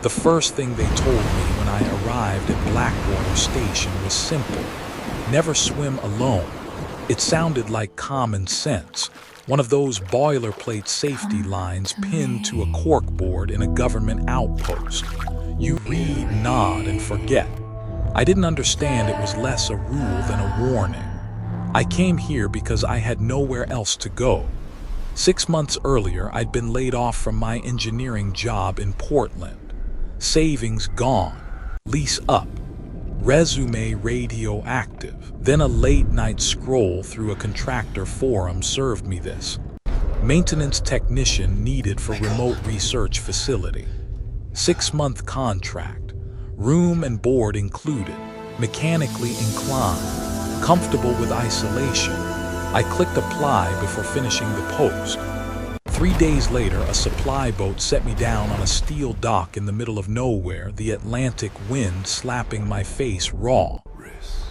The first thing they told me when I arrived at Blackwater Station was simple: never swim alone. It sounded like common sense, one of those boilerplate safety lines pinned to a corkboard in a government outpost. You read, nod, and forget. I didn't understand it was less a rule than a warning. I came here because I had nowhere else to go. 6 months earlier, I'd been laid off from my engineering job in Portland. Savings gone, lease up, resume radioactive. Then a late-night scroll through a contractor forum served me this. Maintenance technician needed for remote research facility. 6-month contract, room and board included, mechanically inclined, comfortable with isolation. I clicked apply before finishing the post. 3 days later, a supply boat set me down on a steel dock in the middle of nowhere, the Atlantic wind slapping my face raw.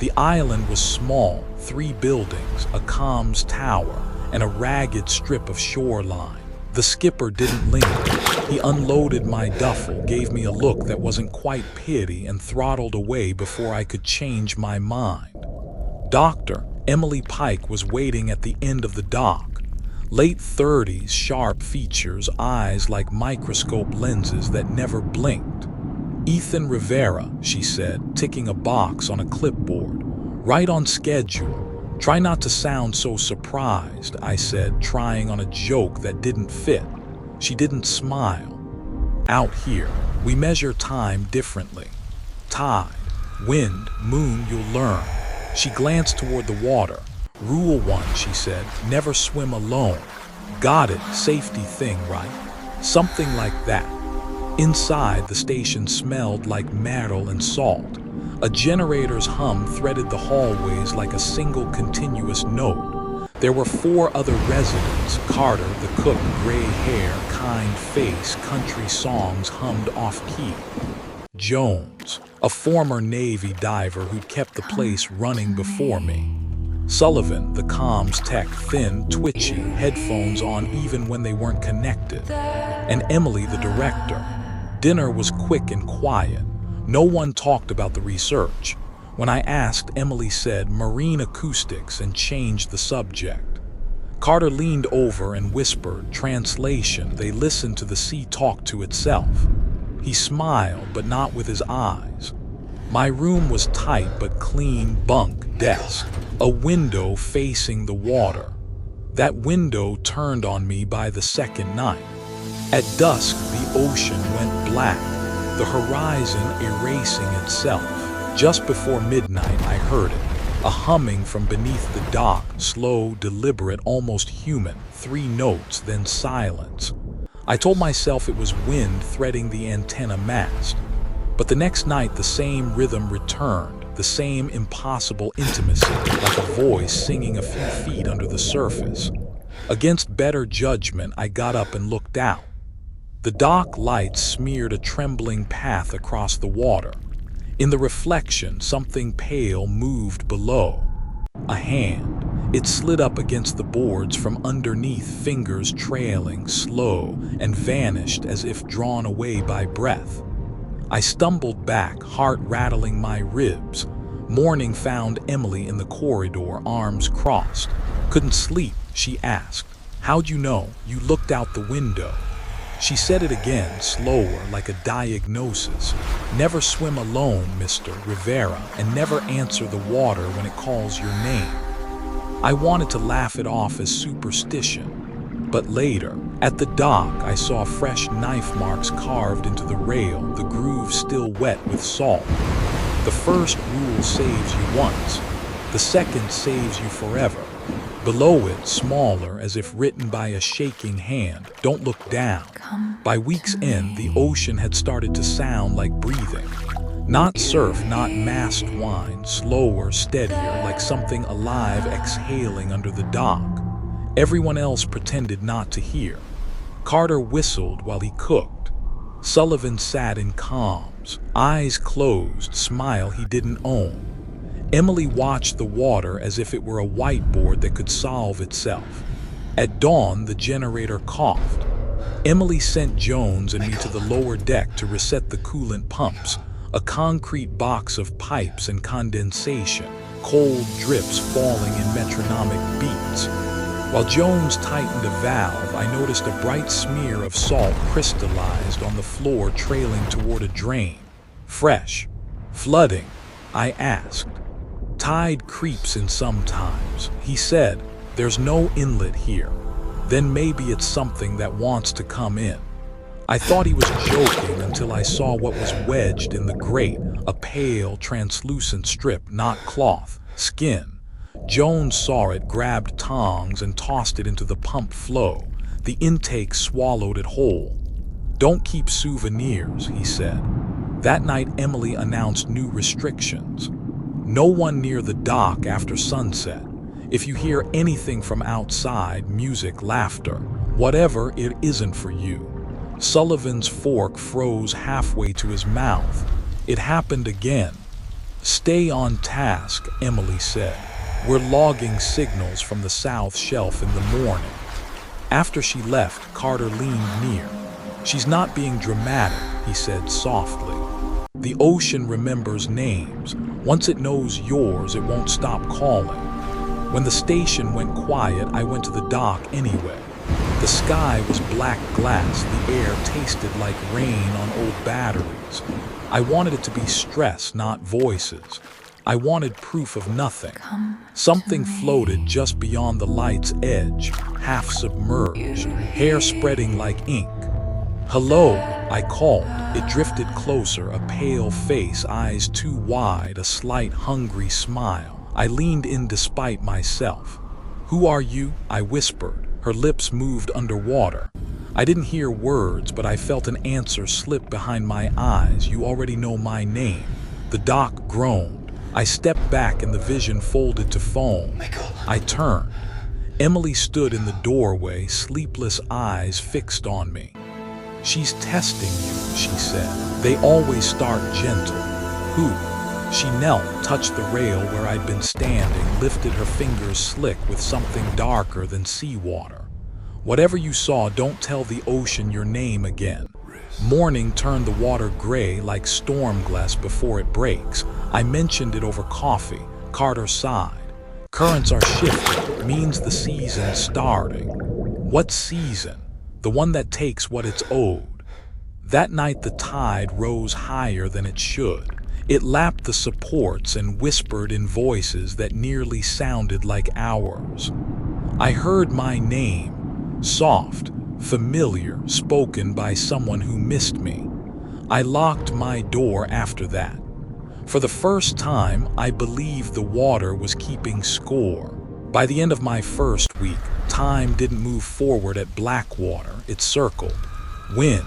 The island was small, 3 buildings, a comms tower, and a ragged strip of shoreline. The skipper didn't linger. He unloaded my duffel, gave me a look that wasn't quite pity, and throttled away before I could change my mind. Dr. Emily Pike was waiting at the end of the dock. Late 30s, sharp features, eyes like microscope lenses that never blinked. "Ethan Rivera," she said, ticking a box on a clipboard. "Right on schedule. Try not to sound so surprised," I said, trying on a joke that didn't fit. She didn't smile. "Out here, we measure time differently. Tide, wind, moon, you'll learn." She glanced toward the water. "Rule 1, she said, never swim alone." "Got it, safety thing, right?" Something like that. Inside, the station smelled like marl and salt. A generator's hum threaded the hallways like a single continuous note. There were 4 other residents: Carter, the cook, gray hair, kind face, country songs hummed off-key. Jones, a former Navy diver who'd kept the place running before me. Sullivan, the comms tech, thin, twitchy, headphones on even when they weren't connected. And Emily, the director. Dinner was quick and quiet. No one talked about the research. When I asked, Emily said marine acoustics and changed the subject. Carter leaned over and whispered, translation, they listened to the sea talk to itself. He smiled, but not with his eyes. My room was tight but clean, bunk, desk, a window facing the water. That window turned on me by the second night. At dusk, the ocean went black, the horizon erasing itself. Just before midnight, I heard it, a humming from beneath the dock, slow, deliberate, almost human, 3 notes, then silence. I told myself it was wind threading the antenna mast. But the next night, the same rhythm returned, the same impossible intimacy, like a voice singing a few feet under the surface. Against better judgment, I got up and looked out. The dock lights smeared a trembling path across the water. In the reflection, something pale moved below. A hand. It slid up against the boards from underneath, fingers trailing, slow, and vanished as if drawn away by breath. I stumbled back, heart rattling my ribs. Morning found Emily in the corridor, arms crossed. "Couldn't sleep?" she asked. "How'd you know? You looked out the window." She said it again, slower, like a diagnosis. "Never swim alone, Mr. Rivera, and never answer the water when it calls your name." I wanted to laugh it off as superstition. But later, at the dock, I saw fresh knife marks carved into the rail, the groove still wet with salt. The first rule saves you once. The second saves you forever. Below it, smaller, as if written by a shaking hand, "Don't look down." By week's end, the ocean had started to sound like breathing. Not surf, not massed whine, slower, steadier, like something alive exhaling under the dock. Everyone else pretended not to hear. Carter whistled while he cooked. Sullivan sat in calms, eyes closed, smile he didn't own. Emily watched the water as if it were a whiteboard that could solve itself. At dawn, the generator coughed. Emily sent Jones and me to the lower deck to reset the coolant pumps, a concrete box of pipes and condensation, cold drips falling in metronomic beats. While Jones tightened a valve, I noticed a bright smear of salt crystallized on the floor trailing toward a drain. Fresh. Flooding? I asked. Tide creeps in sometimes, he said. There's no inlet here. Then maybe it's something that wants to come in. I thought he was joking until I saw what was wedged in the grate, a pale, translucent strip, not cloth, skin. Jones saw it, grabbed tongs, and tossed it into the pump flow. The intake swallowed it whole. Don't keep souvenirs, he said. That night, Emily announced new restrictions. No one near the dock after sunset. If you hear anything from outside, music, laughter, whatever, it isn't for you. Sullivan's fork froze halfway to his mouth. It happened again. Stay on task, Emily said. We're logging signals from the south shelf in the morning. After she left, Carter leaned near. She's not being dramatic, he said softly. The ocean remembers names. Once it knows yours, it won't stop calling. When the station went quiet, I went to the dock anyway. The sky was black glass, the air tasted like rain on old batteries. I wanted it to be stress, not voices. I wanted proof of nothing. Something floated just beyond the light's edge, half submerged, hair spreading like ink. Hello, I called. It drifted closer, a pale face, eyes too wide, a slight hungry smile. I leaned in despite myself. Who are you? I whispered. Her lips moved underwater. I didn't hear words, but I felt an answer slip behind my eyes. You already know my name. The dock groaned. I stepped back and the vision folded to foam. I turned. Emily stood in the doorway, sleepless eyes fixed on me. She's testing you, she said. They always start gentle. Who? She knelt, touched the rail where I'd been standing, lifted her fingers slick with something darker than seawater. Whatever you saw, don't tell the ocean your name again. Morning turned the water gray like storm glass before it breaks. I mentioned it over coffee. Carter sighed. Currents are shifting, means the season's starting. What season? The one that takes what it's owed. That night the tide rose higher than it should. It lapped the supports and whispered in voices that nearly sounded like ours. I heard my name, soft, familiar, spoken by someone who missed me. I locked my door after that. For the first time, I believed the water was keeping score. By the end of my first week, time didn't move forward at Blackwater, it circled. Wind,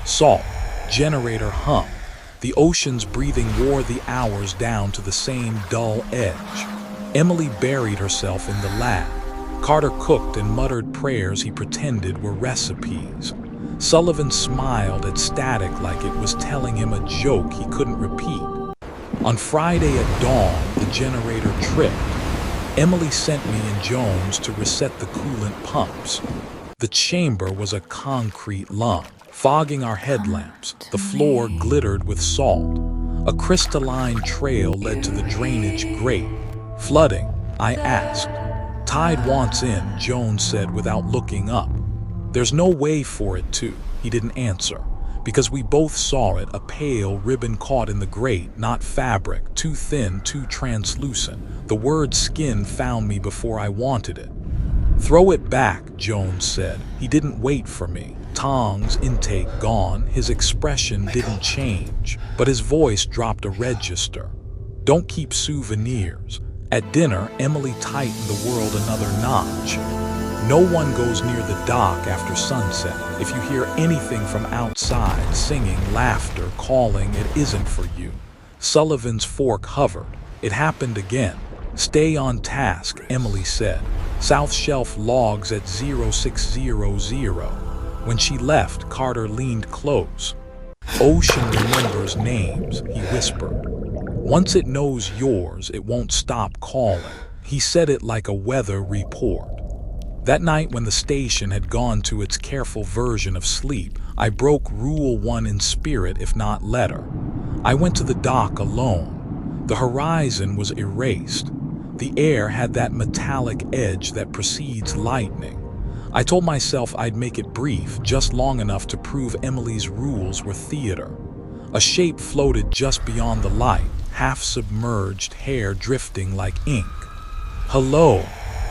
salt, generator hum. The ocean's breathing wore the hours down to the same dull edge. Emily buried herself in the lab. Carter cooked and muttered prayers he pretended were recipes. Sullivan smiled at static like it was telling him a joke he couldn't repeat. On Friday at dawn, the generator tripped. Emily sent me and Jones to reset the coolant pumps. The chamber was a concrete lung, fogging our headlamps. The floor glittered with salt. A crystalline trail led to the drainage grate. Flooding? I asked. Tide wants in, Jones said without looking up. There's no way for it to, he didn't answer. Because we both saw it, a pale ribbon caught in the grate, not fabric, too thin, too translucent. The word skin found me before I wanted it. Throw it back, Jones said. He didn't wait for me. Tongs, intake gone, his expression didn't change, but his voice dropped a register. Don't keep souvenirs. At dinner, Emily tightened the world another notch. No one goes near the dock after sunset. If you hear anything from outside, singing, laughter, calling, it isn't for you. Sullivan's fork hovered. It happened again. Stay on task, Emily said. South Shelf logs at 0600. When she left, Carter leaned close. Ocean remembers names, he whispered. Once it knows yours, it won't stop calling. He said it like a weather report. That night, when the station had gone to its careful version of sleep, I broke Rule 1 in spirit, if not letter. I went to the dock alone. The horizon was erased. The air had that metallic edge that precedes lightning. I told myself I'd make it brief, just long enough to prove Emily's rules were theater. A shape floated just beyond the light, half-submerged, hair drifting like ink. "Hello,"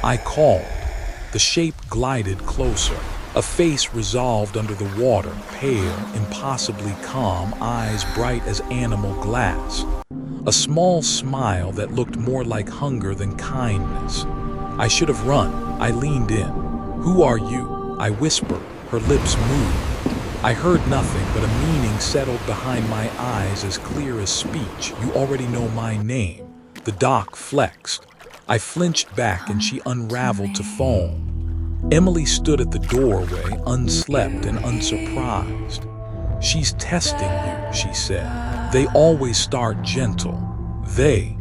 I called. The shape glided closer. A face resolved under the water, pale, impossibly calm, eyes bright as animal glass. A small smile that looked more like hunger than kindness. I should have run. I leaned in. "Who are you?" I whispered. Her lips moved. I heard nothing, but a meaning settled behind my eyes as clear as speech. "You already know my name." The dock flexed. I flinched back and she unraveled to foam. Emily stood at the doorway, unslept and unsurprised. "She's testing you," she said. "They always start gentle." They.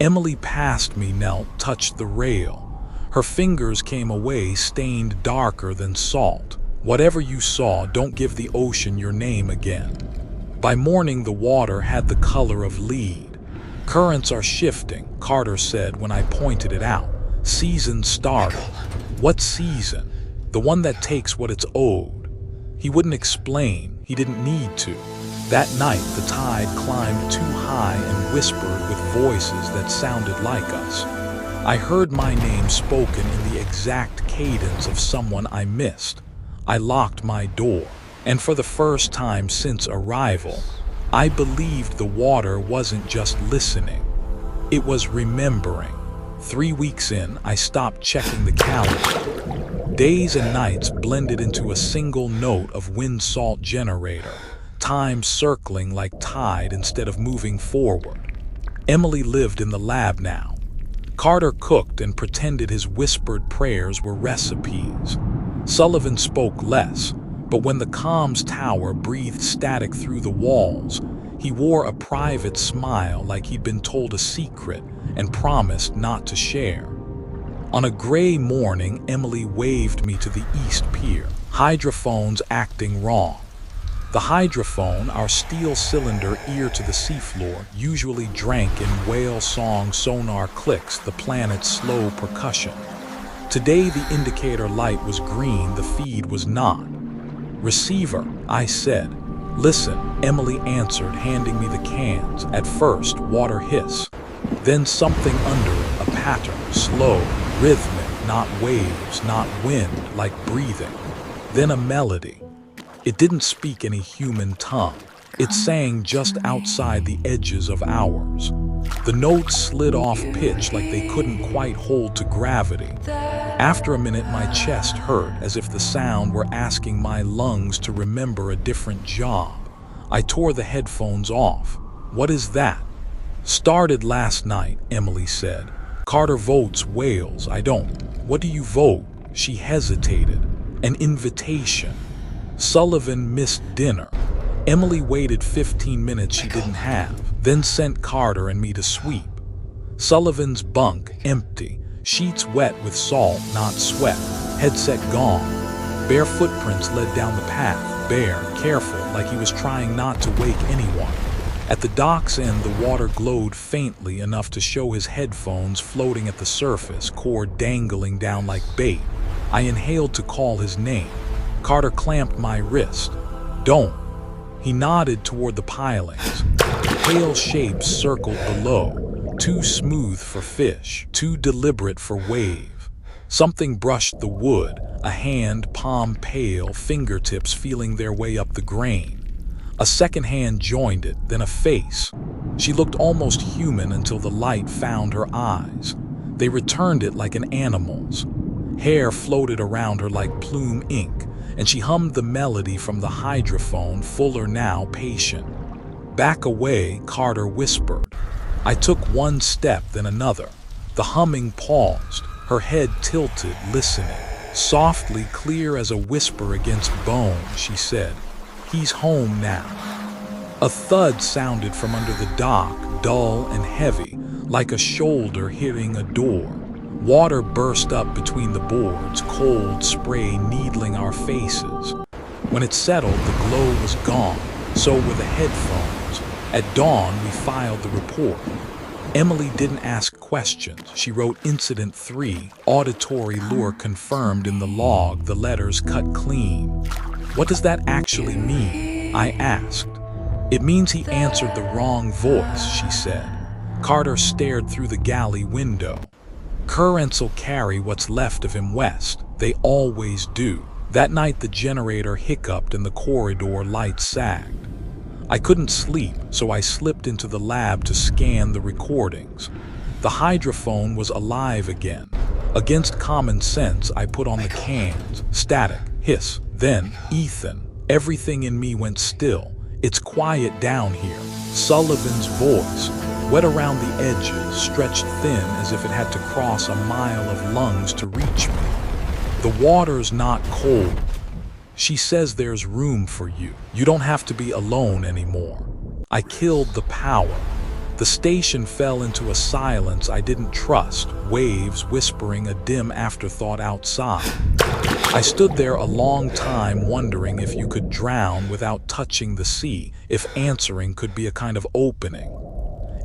Emily passed me, knelt, touched the rail. Her fingers came away, stained darker than salt. "Whatever you saw, don't give the ocean your name again." By morning, the water had the color of lead. "Currents are shifting," Carter said when I pointed it out. "Season started." What season? The one that takes what it's owed. He wouldn't explain. He didn't need to. That night, the tide climbed too high and whispered with voices that sounded like us. I heard my name spoken in the exact cadence of someone I missed. I locked my door, and for the first time since arrival, I believed the water wasn't just listening. It was remembering. 3 weeks in, I stopped checking the calendar. Days and nights blended into a single note of wind salt generator, time circling like tide instead of moving forward. Emily lived in the lab now. Carter cooked and pretended his whispered prayers were recipes. Sullivan spoke less, but when the comms tower breathed static through the walls, he wore a private smile like he'd been told a secret and promised not to share. On a gray morning, Emily waved me to the East Pier, hydrophones acting wrong. The hydrophone, our steel cylinder ear to the seafloor, usually drank in whale song sonar clicks, the planet's slow percussion. Today the indicator light was green, the feed was not. "Receiver," I said. "Listen," Emily answered, handing me the cans. At first, water hiss. Then something under it, a pattern, slow, rhythmic, not waves, not wind, like breathing. Then a melody. It didn't speak any human tongue. It sang just outside the edges of ours. The notes slid off pitch like they couldn't quite hold to gravity. After a minute, my chest hurt as if the sound were asking my lungs to remember a different job. I tore the headphones off. "What is that?" "Started last night," Emily said. "Carter votes whales. I don't." "What do you vote?" She hesitated. "An invitation." Sullivan missed dinner. Emily waited 15 minutes she didn't have, then sent Carter and me to sweep. Sullivan's bunk empty, sheets wet with salt, not sweat, headset gone. Bare footprints led down the path, bare, careful, like he was trying not to wake anyone. At the dock's end, the water glowed faintly enough to show his headphones floating at the surface, cord dangling down like bait. I inhaled to call his name. Carter clamped my wrist. "Don't." He nodded toward the pilings. Pale shapes circled below, too smooth for fish, too deliberate for wave. Something brushed the wood, a hand, palm pale, fingertips feeling their way up the grain. A second hand joined it, then a face. She looked almost human until the light found her eyes. They returned it like an animal's. Hair floated around her like plume ink, and she hummed the melody from the hydrophone, fuller now, patient. "Back away," Carter whispered. I took one step, then another. The humming paused, her head tilted, listening. Softly, clear as a whisper against bone, she said, "He's home now." A thud sounded from under the dock, dull and heavy, like a shoulder hitting a door. Water burst up between the boards, cold spray needling our faces. When it settled, the glow was gone, so were the headphones. At dawn, we filed the report. Emily didn't ask questions. She wrote Incident 3, auditory lure confirmed in the log, the letters cut clean. What does that actually mean? I asked. It means he answered the wrong voice, she said. Carter stared through the galley window. Currents'll carry what's left of him west. They always do. That night the generator hiccuped and the corridor lights sagged. I couldn't sleep, so I slipped into the lab to scan the recordings. The hydrophone was alive again. Against common sense, I put on the cans. Static, hiss, then Ethan. Everything in me went still. It's quiet down here. Sullivan's voice, wet around the edges, stretched thin as if it had to cross a mile of lungs to reach me. The water's not cold. She says there's room for you. You don't have to be alone anymore. I killed the power. The station fell into a silence I didn't trust, waves whispering a dim afterthought outside. I stood there a long time wondering if you could drown without touching the sea, if answering could be a kind of opening.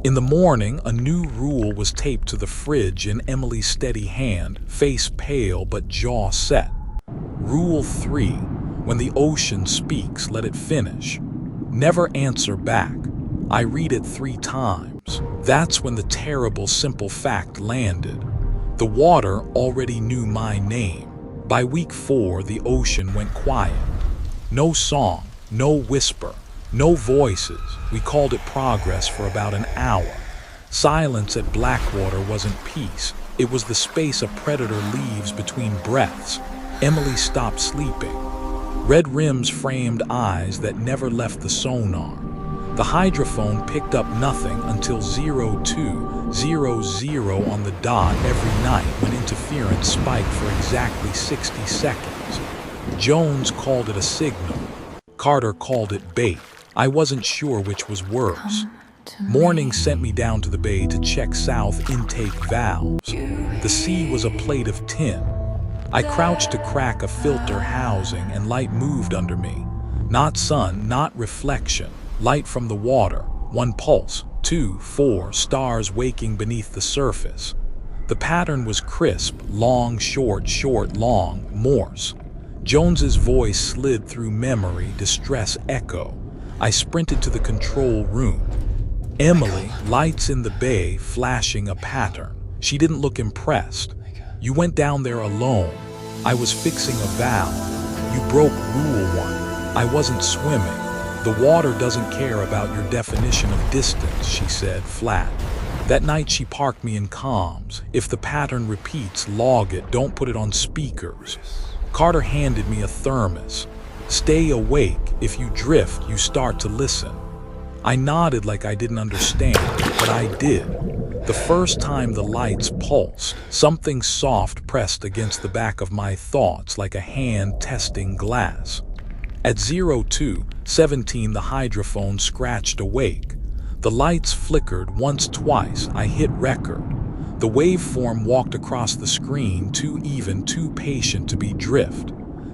In the morning, a new rule was taped to the fridge in Emily's steady hand, face pale but jaw set. Rule 3. When the ocean speaks, let it finish. Never answer back. I read it 3 times. That's when the terrible, simple fact landed. The water already knew my name. By week 4, the ocean went quiet. No song, no whisper, no voices. We called it progress for about an hour. Silence at Blackwater wasn't peace. It was the space a predator leaves between breaths. Emily stopped sleeping. Red rims framed eyes that never left the sonar. The hydrophone picked up nothing until 0200 on the dot every night when interference spiked for exactly 60 seconds. Jones called it a signal. Carter called it bait. I wasn't sure which was worse. Morning sent me down to the bay to check south intake valves. The sea was a plate of tin. I crouched to crack a filter housing and light moved under me. Not sun, not reflection. Light from the water. 1 pulse, 2, 4 stars waking beneath the surface. The pattern was crisp, long, short, short, long, Morse. Jones's voice slid through memory, distress echo. I sprinted to the control room. Emily, lights in the bay, flashing a pattern. She didn't look impressed. You went down there alone. I was fixing a valve. You broke rule 1. I wasn't swimming. The water doesn't care about your definition of distance, she said, flat. That night she parked me in comms. If the pattern repeats, log it, don't put it on speakers. Carter handed me a thermos. Stay awake. If you drift, you start to listen. I nodded like I didn't understand, but I did. The first time the lights pulsed, something soft pressed against the back of my thoughts like a hand testing glass. At 02:17, the hydrophone scratched awake. The lights flickered once, twice. I hit record. The waveform walked across the screen, too even, too patient to be drift.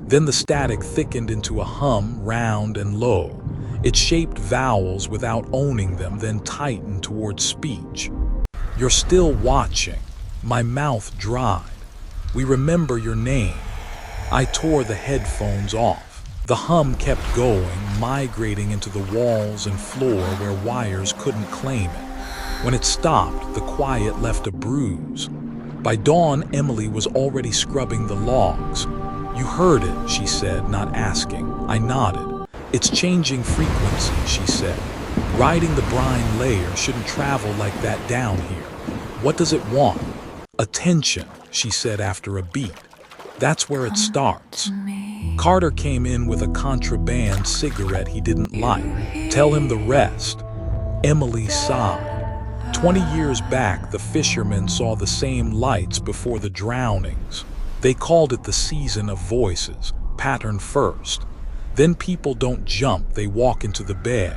Then the static thickened into a hum, round and low. It shaped vowels without owning them, then tightened toward speech. You're still watching. My mouth dried. We remember your name. I tore the headphones off. The hum kept going, migrating into the walls and floor where wires couldn't claim it. When it stopped, the quiet left a bruise. By dawn, Emily was already scrubbing the logs. You heard it, she said, not asking. I nodded. It's changing frequency, she said. Riding the brine layer shouldn't travel like that down here. What does it want? Attention, she said after a beat. That's where it starts. Carter came in with a contraband cigarette he didn't like. Tell him the rest. Emily sighed. 20 years back, the fishermen saw the same lights before the drownings. They called it the season of voices, pattern first. Then people don't jump, they walk into the bay.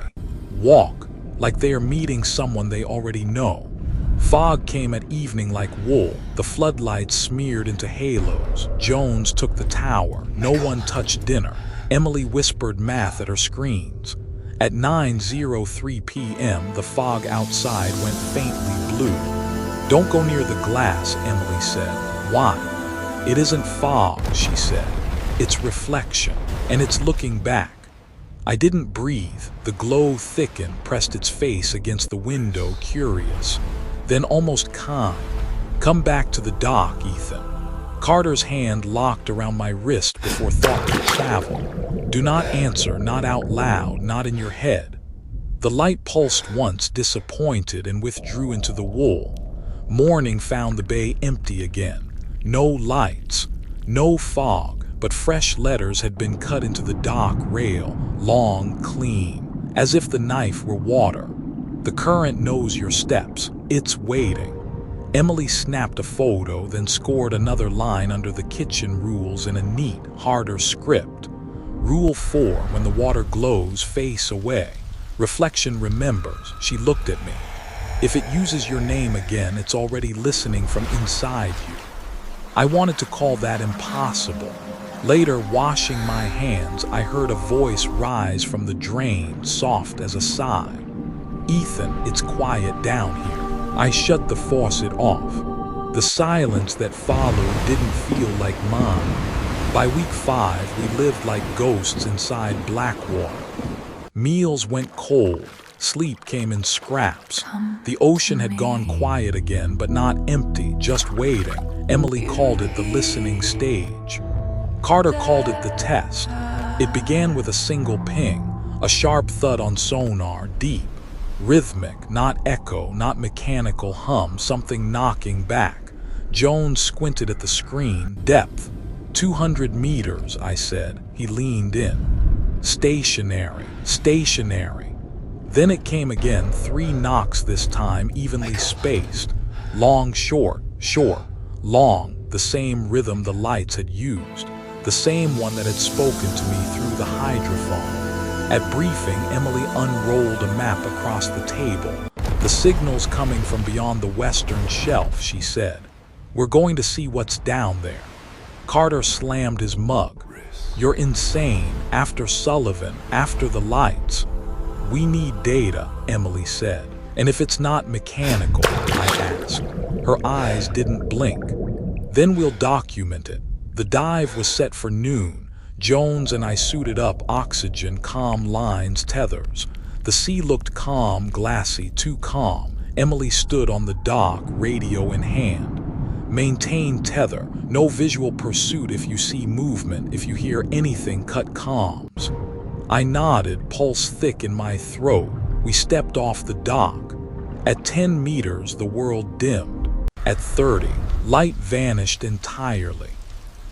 Walk, like they are meeting someone they already know. Fog came at evening like wool, the floodlights smeared into halos. Jones took the tower, no one touched dinner. Emily whispered math at her screens. At 9:03 p.m., the fog outside went faintly blue. "Don't go near the glass," Emily said. "Why?" "It isn't fog," she said. "It's reflection, and it's looking back." I didn't breathe. The glow thickened, pressed its face against the window, curious. Then almost kind. "Come back to the dock, Ethan." Carter's hand locked around my wrist before thought could travel. "Do not answer, not out loud, not in your head." The light pulsed once, disappointed, and withdrew into the wool. Morning found the bay empty again. No lights, no fog, but fresh letters had been cut into the dock rail, long, clean, as if the knife were water. "The current knows your steps. It's waiting." Emily snapped a photo, then scored another line under the kitchen rules in a neat, harder script. "Rule 4, when the water glows, face away. Reflection remembers." She looked at me. "If it uses your name again, it's already listening from inside you." I wanted to call that impossible. Later, washing my hands, I heard a voice rise from the drain, soft as a sigh. "Ethan, it's quiet down here." I shut the faucet off. The silence that followed didn't feel like mine. By week 5, we lived like ghosts inside Blackwater. Meals went cold. Sleep came in scraps. The ocean had gone quiet again, but not empty, just waiting. Emily called it the listening stage. Carter called it the test. It began with a single ping, a sharp thud on sonar, deep, rhythmic, not echo, not mechanical hum, something knocking back. Jones squinted at the screen. "Depth. 200 meters, I said. He leaned in. "Stationary, stationary." Then it came again, 3 knocks this time, evenly spaced. Long, short, short, long, the same rhythm the lights had used, the same one that had spoken to me through the hydrophone. At briefing, Emily unrolled a map across the table. "The signal's coming from beyond the western shelf," she said. "We're going to see what's down there." Carter slammed his mug. "You're insane. After Sullivan, after the lights." "We need data," Emily said. "And if it's not mechanical," I asked. Her eyes didn't blink. "Then we'll document it." The dive was set for noon. Jones and I suited up, oxygen, calm lines, tethers. The sea looked calm, glassy, too calm. Emily stood on the dock, radio in hand. "Maintain tether. No visual pursuit if you see movement. If you hear anything, cut comms." I nodded, pulse thick in my throat. We stepped off the dock. At 10 meters, the world dimmed. At 30, light vanished entirely.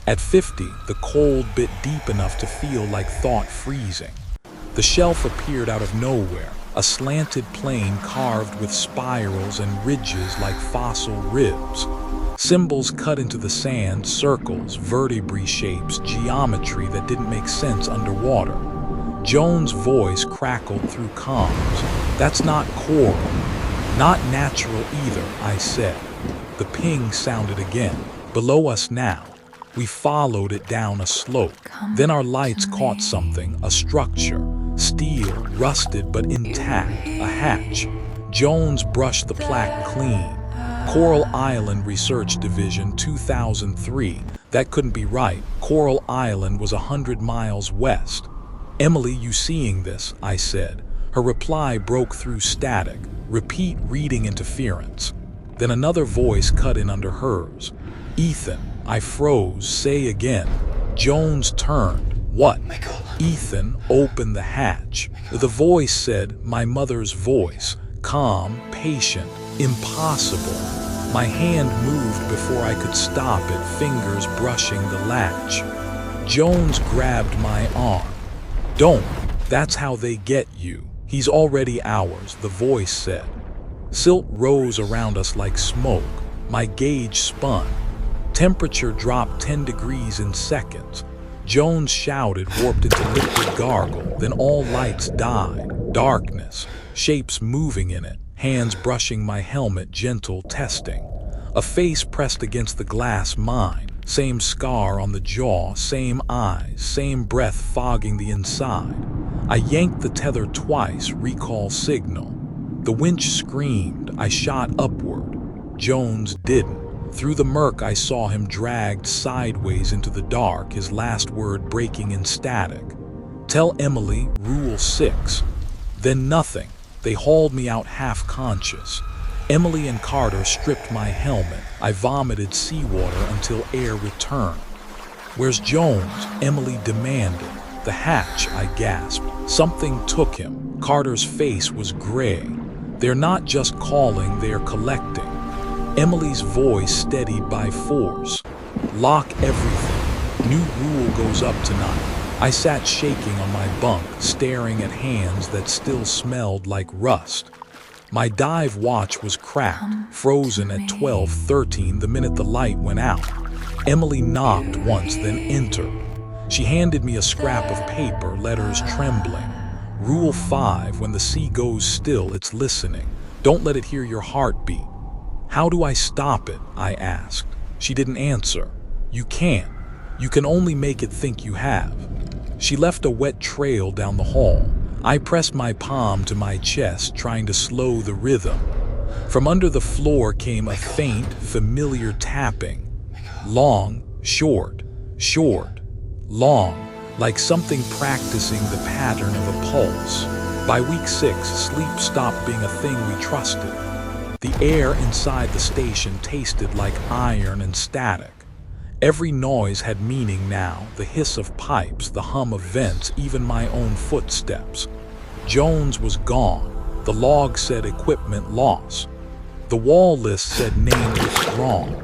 At 50, the cold bit deep enough to feel like thought freezing. The shelf appeared out of nowhere, a slanted plane carved with spirals and ridges like fossil ribs. Symbols cut into the sand, circles, vertebrae shapes, geometry that didn't make sense underwater. Jones' voice crackled through comms. "That's not coral. Not natural either," I said. The ping sounded again. Below us now. We followed it down a slope. Then our lights caught something, a structure. Steel, rusted but intact, a hatch. Jones brushed the plaque clean. "Coral Island Research Division, 2003. That couldn't be right. Coral Island was 100 miles west." "Emily, you seeing this?" I said. Her reply broke through static. "Repeat reading interference." Then another voice cut in under hers. "Ethan." I froze. "Say again." Jones turned. "What?" Ethan opened the hatch. The voice said, my mother's voice, calm, patient, impossible. My hand moved before I could stop it, fingers brushing the latch. Jones grabbed my arm. "Don't. That's how they get you. He's already ours," the voice said. Silt rose around us like smoke. My gauge spun. Temperature dropped 10 degrees in seconds. Jones shouted, warped into liquid gargle. Then all lights died. Darkness. Shapes moving in it. hands brushing my helmet, gentle testing. A face pressed against the glass, mine. Same scar on the jaw, same eyes, same breath fogging the inside. I yanked the tether twice, recall signal. The winch screamed. I shot upward. Jones didn't. Through the murk, I saw him dragged sideways into the dark, his last word breaking in static. "Tell Emily, Rule 6. Then nothing. They hauled me out half-conscious. Emily and Carter stripped my helmet. I vomited seawater until air returned. "Where's Jones?" Emily demanded. "The hatch," I gasped. Something took him. Carter's face was gray. "They're not just calling, they're collecting." Emily's voice steadied by force. "Lock everything. New rule goes up tonight." I sat shaking on my bunk, staring at hands that still smelled like rust. My dive watch was cracked, frozen at 12:13 the minute the light went out. Emily knocked once, then entered. She handed me a scrap of paper, letters trembling. "Rule 5, when the sea goes still, it's listening. Don't let it hear your heartbeat." "How do I stop it?" I asked. She didn't answer. "You can't. You can only make it think you have." She left a wet trail down the hall. I pressed my palm to my chest, trying to slow the rhythm. From under the floor came a faint, familiar tapping. Long, short, short, long, like something practicing the pattern of a pulse. By week 6, sleep stopped being a thing we trusted. The air inside the station tasted like iron and static. Every noise had meaning now, the hiss of pipes, the hum of vents, even my own footsteps. Jones was gone. The log said equipment loss. The wall list said name withdrawn.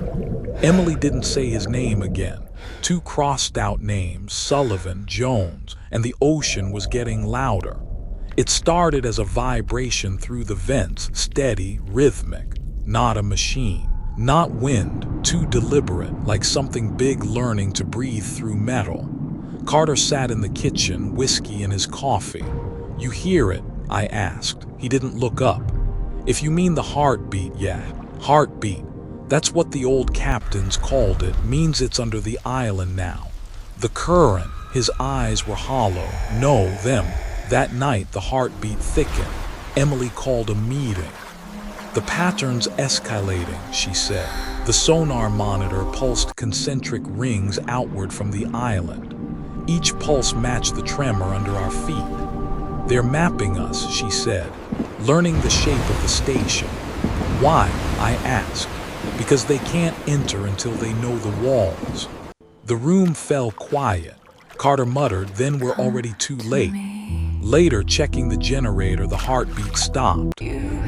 Emily didn't say his name again. 2 crossed out names, Sullivan, Jones, and the ocean was getting louder. It started as a vibration through the vents, steady, rhythmic, not a machine. Not wind, too deliberate, like something big learning to breathe through metal. Carter sat in the kitchen, whiskey in his coffee. "You hear it?" I asked. He didn't look up. "If you mean the heartbeat, yeah, heartbeat. That's what the old captains called it, means it's under the island now. The current," his eyes were hollow. "No, them." That night the heartbeat thickened. Emily called a meeting. "The pattern's escalating," she said. The sonar monitor pulsed concentric rings outward from the island. Each pulse matched the tremor under our feet. "They're mapping us," she said, "learning the shape of the station." "Why?" I asked. "Because they can't enter until they know the walls." The room fell quiet. Carter muttered, "Then we're already too late." Later, checking the generator, the heartbeat stopped.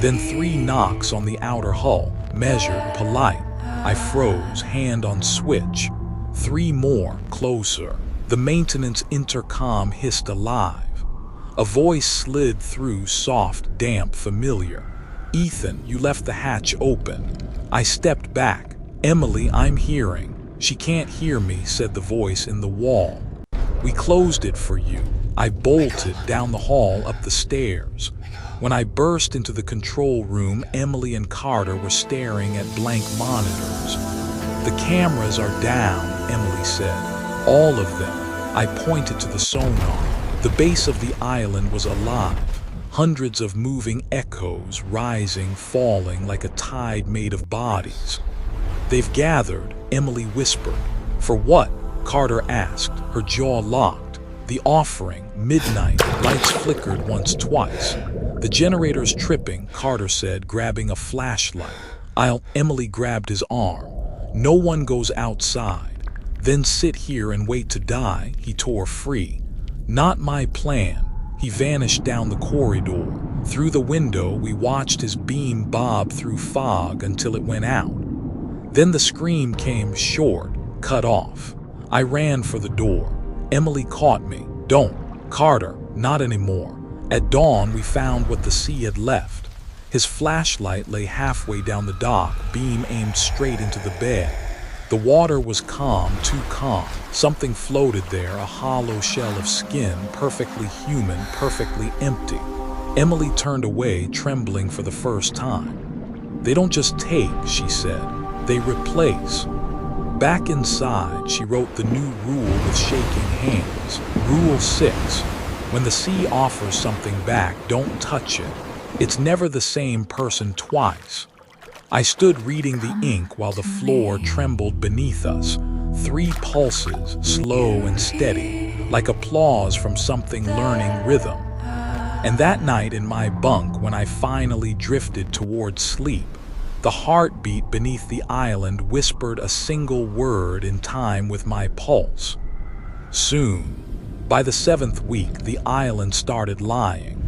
Then 3 knocks on the outer hull, measured, polite. I froze, hand on switch. 3 more, closer. The maintenance intercom hissed alive. A voice slid through, soft, damp, familiar. "Ethan, you left the hatch open." I stepped back. "Emily, I'm hearing." "She can't hear me," said the voice in the wall. "We closed it for you." I bolted down the hall, up the stairs. When I burst into the control room, Emily and Carter were staring at blank monitors. "The cameras are down," Emily said. "All of them." I pointed to the sonar. The base of the island was alive. Hundreds of moving echoes, rising, falling like a tide made of bodies. "They've gathered," Emily whispered. "For what?" Carter asked, her jaw locked. "The offering, midnight." Lights flickered once, twice. "The generator's tripping," Carter said, grabbing a flashlight. Emily grabbed his arm. "No one goes outside. Then sit here and wait to die." He tore free. "Not my plan." He vanished down the corridor. Through the window, we watched his beam bob through fog until it went out. Then the scream came, short, cut off. I ran for the door. Emily caught me. "Don't." "Carter, not anymore." At dawn, we found what the sea had left. His flashlight lay halfway down the dock, beam aimed straight into the bed. The water was calm, too calm. Something floated there, a hollow shell of skin, perfectly human, perfectly empty. Emily turned away, trembling for the first time. "They don't just take," she said. "They replace." Back inside, she wrote the new rule with shaking hands. Rule 6. When the sea offers something back, don't touch it. It's never the same person twice. I stood reading the ink while the floor trembled beneath us. 3 pulses, slow and steady, like applause from something learning rhythm. And that night in my bunk, when I finally drifted towards sleep, the heartbeat beneath the island whispered a single word in time with my pulse. Soon. By the 7th week, the island started lying.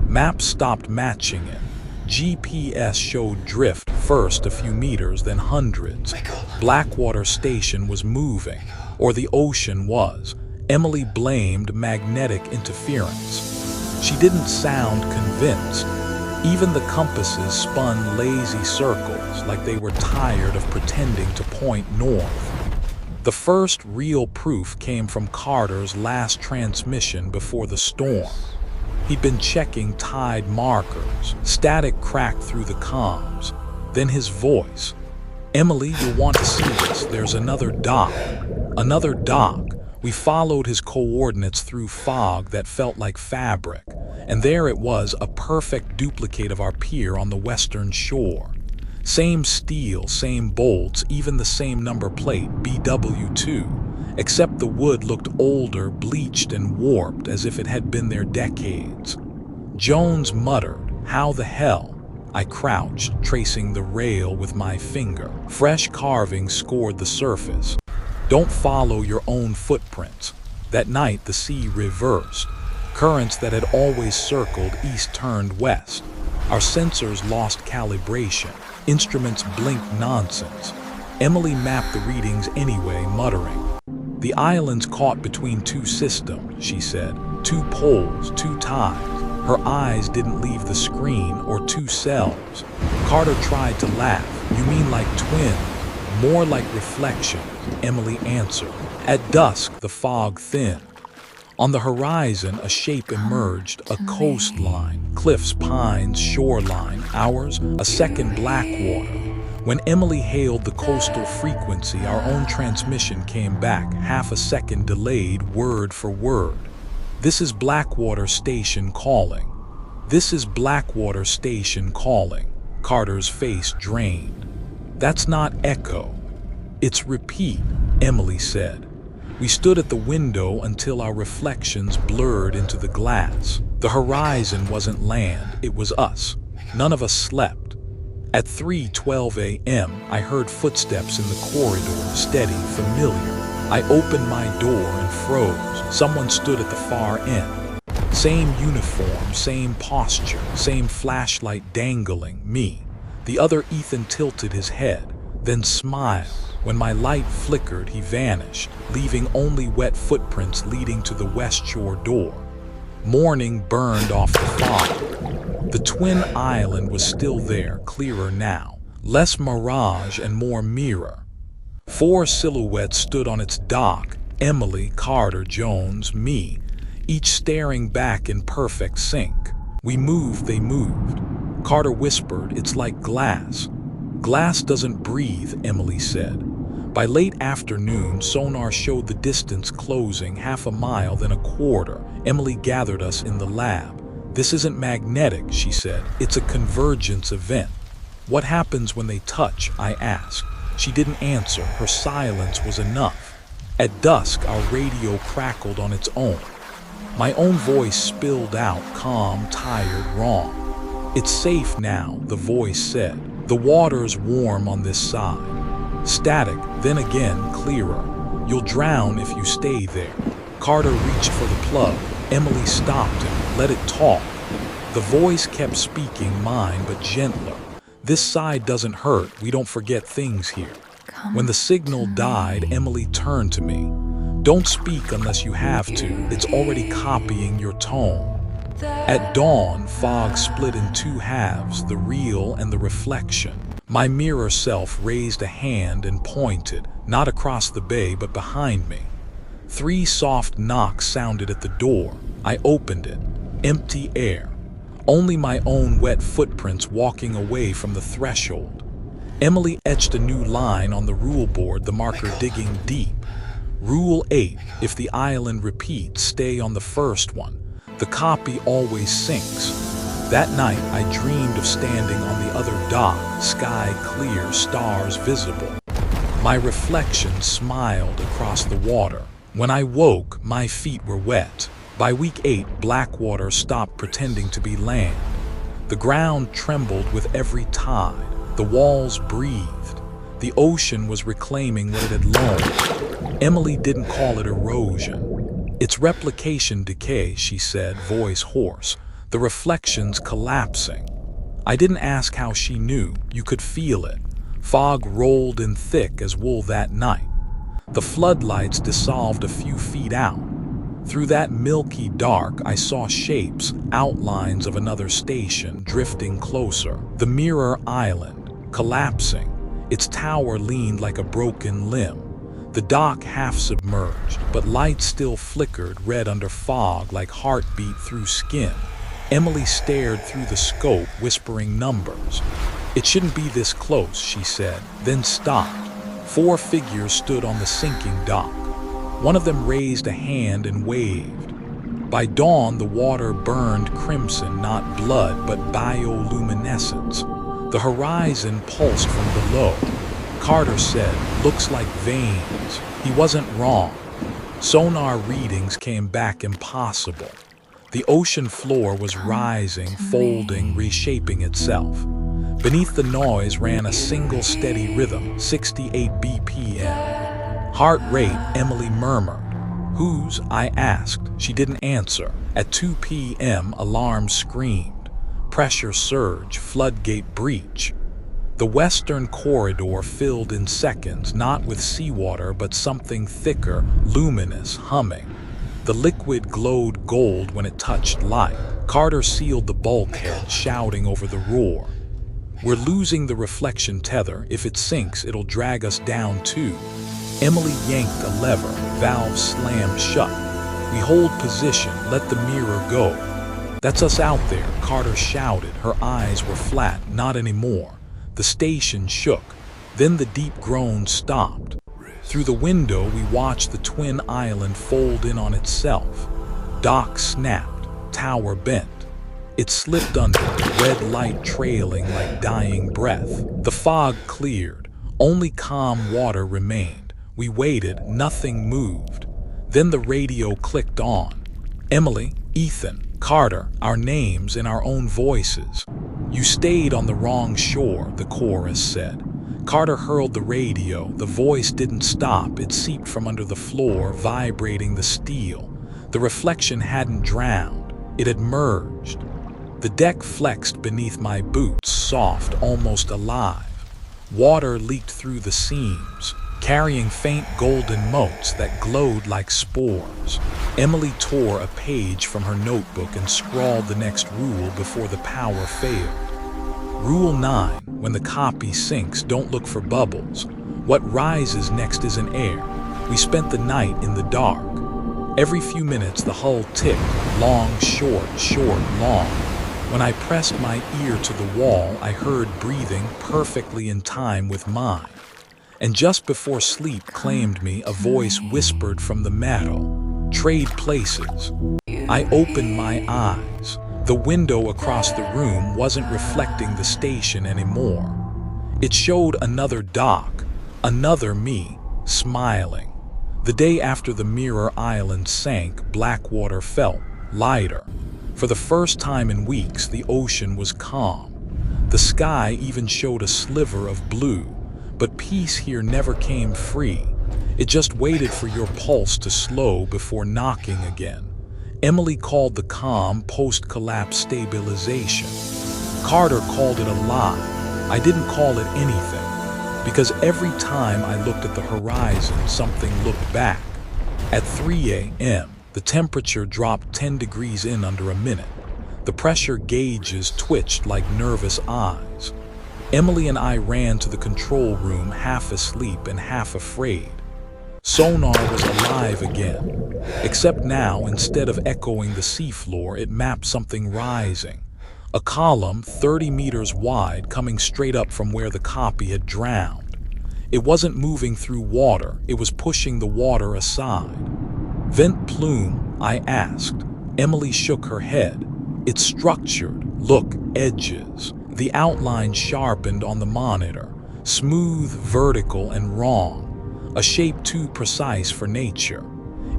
Maps stopped matching it. GPS showed drift, first a few meters, then hundreds. Blackwater Station was moving, or the ocean was. Emily blamed magnetic interference. She didn't sound convinced. Even the compasses spun lazy circles, like they were tired of pretending to point north. The first real proof came from Carter's last transmission before the storm. He'd been checking tide markers. Static cracked through the comms. Then his voice. "Emily, you'll want to see this. There's another dock." Another dock. We followed his coordinates through fog that felt like fabric. And there it was, a perfect duplicate of our pier on the western shore. Same steel, same bolts, even the same number plate, BW2. Except the wood looked older, bleached and warped, as if it had been there decades. Jones muttered, "How the hell?" I crouched, tracing the rail with my finger. Fresh carvings scored the surface. "Don't follow your own footprints." That night the sea reversed. Currents that had always circled east turned west. Our sensors lost calibration. Instruments blinked nonsense. Emily mapped the readings anyway, muttering. "The island's caught between 2 systems," she said. 2 poles, 2 tides." Her eyes didn't leave the screen, or 2 selves. Carter tried to laugh. "You mean like twins?" "More like reflection," Emily answered. At dusk, the fog thinned. On the horizon, a shape emerged, a coastline. Cliffs, pines, shoreline. Ours, a second Blackwater. When Emily hailed the coastal frequency, our own transmission came back, half a second delayed, word for word. "This is Blackwater Station calling." "This is Blackwater Station calling." Carter's face drained. "That's not echo. It's repeat," Emily said. We stood at the window until our reflections blurred into the glass. The horizon wasn't land, it was us. None of us slept. At 3:12 a.m., I heard footsteps in the corridor, steady, familiar. I opened my door and froze. Someone stood at the far end. Same uniform, same posture, same flashlight dangling, me. The other Ethan tilted his head, then smiled. When my light flickered, he vanished, leaving only wet footprints leading to the west shore door. Morning burned off the fog. The twin island was still there, clearer now. Less mirage and more mirror. 4 silhouettes stood on its dock, Emily, Carter, Jones, me, each staring back in perfect sync. We moved, they moved. Carter whispered, "It's like glass." "Glass doesn't breathe," Emily said. By late afternoon, sonar showed the distance closing, half a mile, then a quarter. Emily gathered us in the lab. "This isn't magnetic," she said. "It's a convergence event." "What happens when they touch?" I asked. She didn't answer. Her silence was enough. At dusk, our radio crackled on its own. My own voice spilled out, calm, tired, wrong. "It's safe now," the voice said. "The water's warm on this side." Static, then again clearer. "You'll drown if you stay there." Carter reached for the plug. Emily stopped him. "Let it talk." The voice kept speaking mine, but gentler. "This side doesn't hurt. We don't forget things here." When the signal died, Emily turned to me. "Don't speak unless you have to. It's already copying your tone." At dawn, fog split in 2 halves, the real and the reflection. My mirror self raised a hand and pointed, not across the bay, but behind me. 3 soft knocks sounded at the door. I opened it. Empty air. Only my own wet footprints walking away from the threshold. Emily etched a new line on the rule board, the marker digging deep. Rule 8, if the island repeats, stay on the first one. The copy always sinks. That night, I dreamed of standing on the other dock, sky clear, stars visible. My reflection smiled across the water. When I woke, my feet were wet. By week 8, Blackwater stopped pretending to be land. The ground trembled with every tide. The walls breathed. The ocean was reclaiming what it had loaned. Emily didn't call it erosion. It's replication decay, she said, voice hoarse. The reflections collapsing. I didn't ask how she knew. You could feel it. Fog rolled in thick as wool that night. The floodlights dissolved a few feet out. Through that milky dark, I saw shapes, outlines of another station drifting closer. The Mirror Island, collapsing. Its tower leaned like a broken limb. The dock half submerged, but light still flickered, red under fog like heartbeat through skin. Emily stared through the scope, whispering numbers. It shouldn't be this close, she said, then stopped. 4 figures stood on the sinking dock. One of them raised a hand and waved. By dawn, the water burned crimson, not blood, but bioluminescence. The horizon pulsed from below. Carter said, looks like veins. He wasn't wrong. Sonar readings came back impossible. The ocean floor was rising, folding, reshaping itself. Beneath the noise ran a single steady rhythm, 68 BPM. Heart rate, Emily murmured. Whose? I asked. She didn't answer. At 2 p.m., alarm screamed. Pressure surge, floodgate breach. The western corridor filled in seconds, not with seawater, but something thicker, luminous, humming. The liquid glowed gold when it touched light. Carter sealed the bulkhead, shouting over the roar. We're losing the reflection tether. If it sinks, it'll drag us down too. Emily yanked a lever. Valve slammed shut. We hold position. Let the mirror go. That's us out there, Carter shouted. Her eyes were flat. Not anymore. The station shook. Then the deep groan stopped. Through the window, we watched the twin island fold in on itself. Dock snapped. Tower bent. It slipped under, red light trailing like dying breath. The fog cleared. Only calm water remained. We waited. Nothing moved. Then the radio clicked on. Emily, Ethan, Carter, our names in our own voices. You stayed on the wrong shore, the chorus said. Carter hurled the radio. The voice didn't stop. It seeped from under the floor, vibrating the steel. The reflection hadn't drowned. It had merged. The deck flexed beneath my boots, soft, almost alive. Water leaked through the seams, carrying faint golden motes that glowed like spores. Emily tore a page from her notebook and scrawled the next rule before the power failed. Rule 9, when the copy sinks, don't look for bubbles. What rises next is an air. We spent the night in the dark. Every few minutes the hull ticked, long, short, short, long. When I pressed my ear to the wall, I heard breathing perfectly in time with mine. And just before sleep claimed me, a voice whispered from the meadow, trade places. I opened my eyes. The window across the room wasn't reflecting the station anymore. It showed another dock, another me, smiling. The day after the Mirror Island sank, Blackwater felt lighter. For the first time in weeks, the ocean was calm. The sky even showed a sliver of blue, but peace here never came free. It just waited for your pulse to slow before knocking again. Emily called the calm post-collapse stabilization. Carter called it a lie. I didn't call it anything, because every time I looked at the horizon, something looked back. At 3 a.m., the temperature dropped 10 degrees in under a minute. The pressure gauges twitched like nervous eyes. Emily and I ran to the control room, half asleep and half afraid. Sonar was alive again, except now, instead of echoing the seafloor, it mapped something rising. A column 30 meters wide coming straight up from where the copy had drowned. It wasn't moving through water, it was pushing the water aside. "Vent plume?" I asked. Emily shook her head. "It's structured. Look, edges." The outline sharpened on the monitor, smooth, vertical, and wrong, a shape too precise for nature.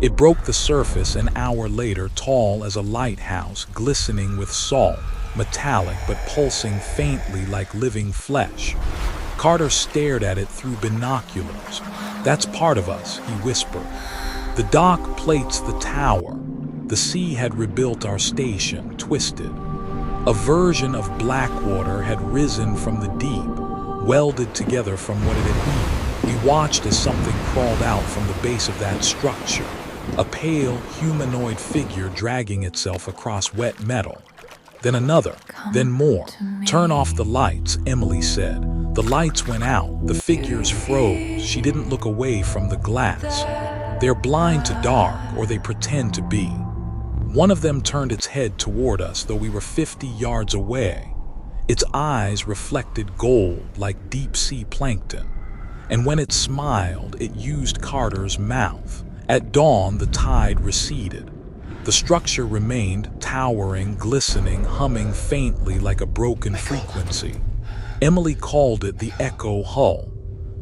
It broke the surface an hour later, tall as a lighthouse, glistening with salt, metallic but pulsing faintly like living flesh. Carter stared at it through binoculars. "That's part of us," he whispered. "The dock plates the tower. The sea had rebuilt our station, twisted. A version of Blackwater had risen from the deep, welded together from what it had been." We watched as something crawled out from the base of that structure, a pale, humanoid figure dragging itself across wet metal. Then another, then more. "Turn off the lights," Emily said. The lights went out, the figures froze. She didn't look away from the glass. "They're blind to dark, or they pretend to be." One of them turned its head toward us, though we were 50 yards away. Its eyes reflected gold like deep-sea plankton, and when it smiled, it used Carter's mouth. At dawn, the tide receded. The structure remained, towering, glistening, humming faintly like a broken frequency. Emily called it the echo hull.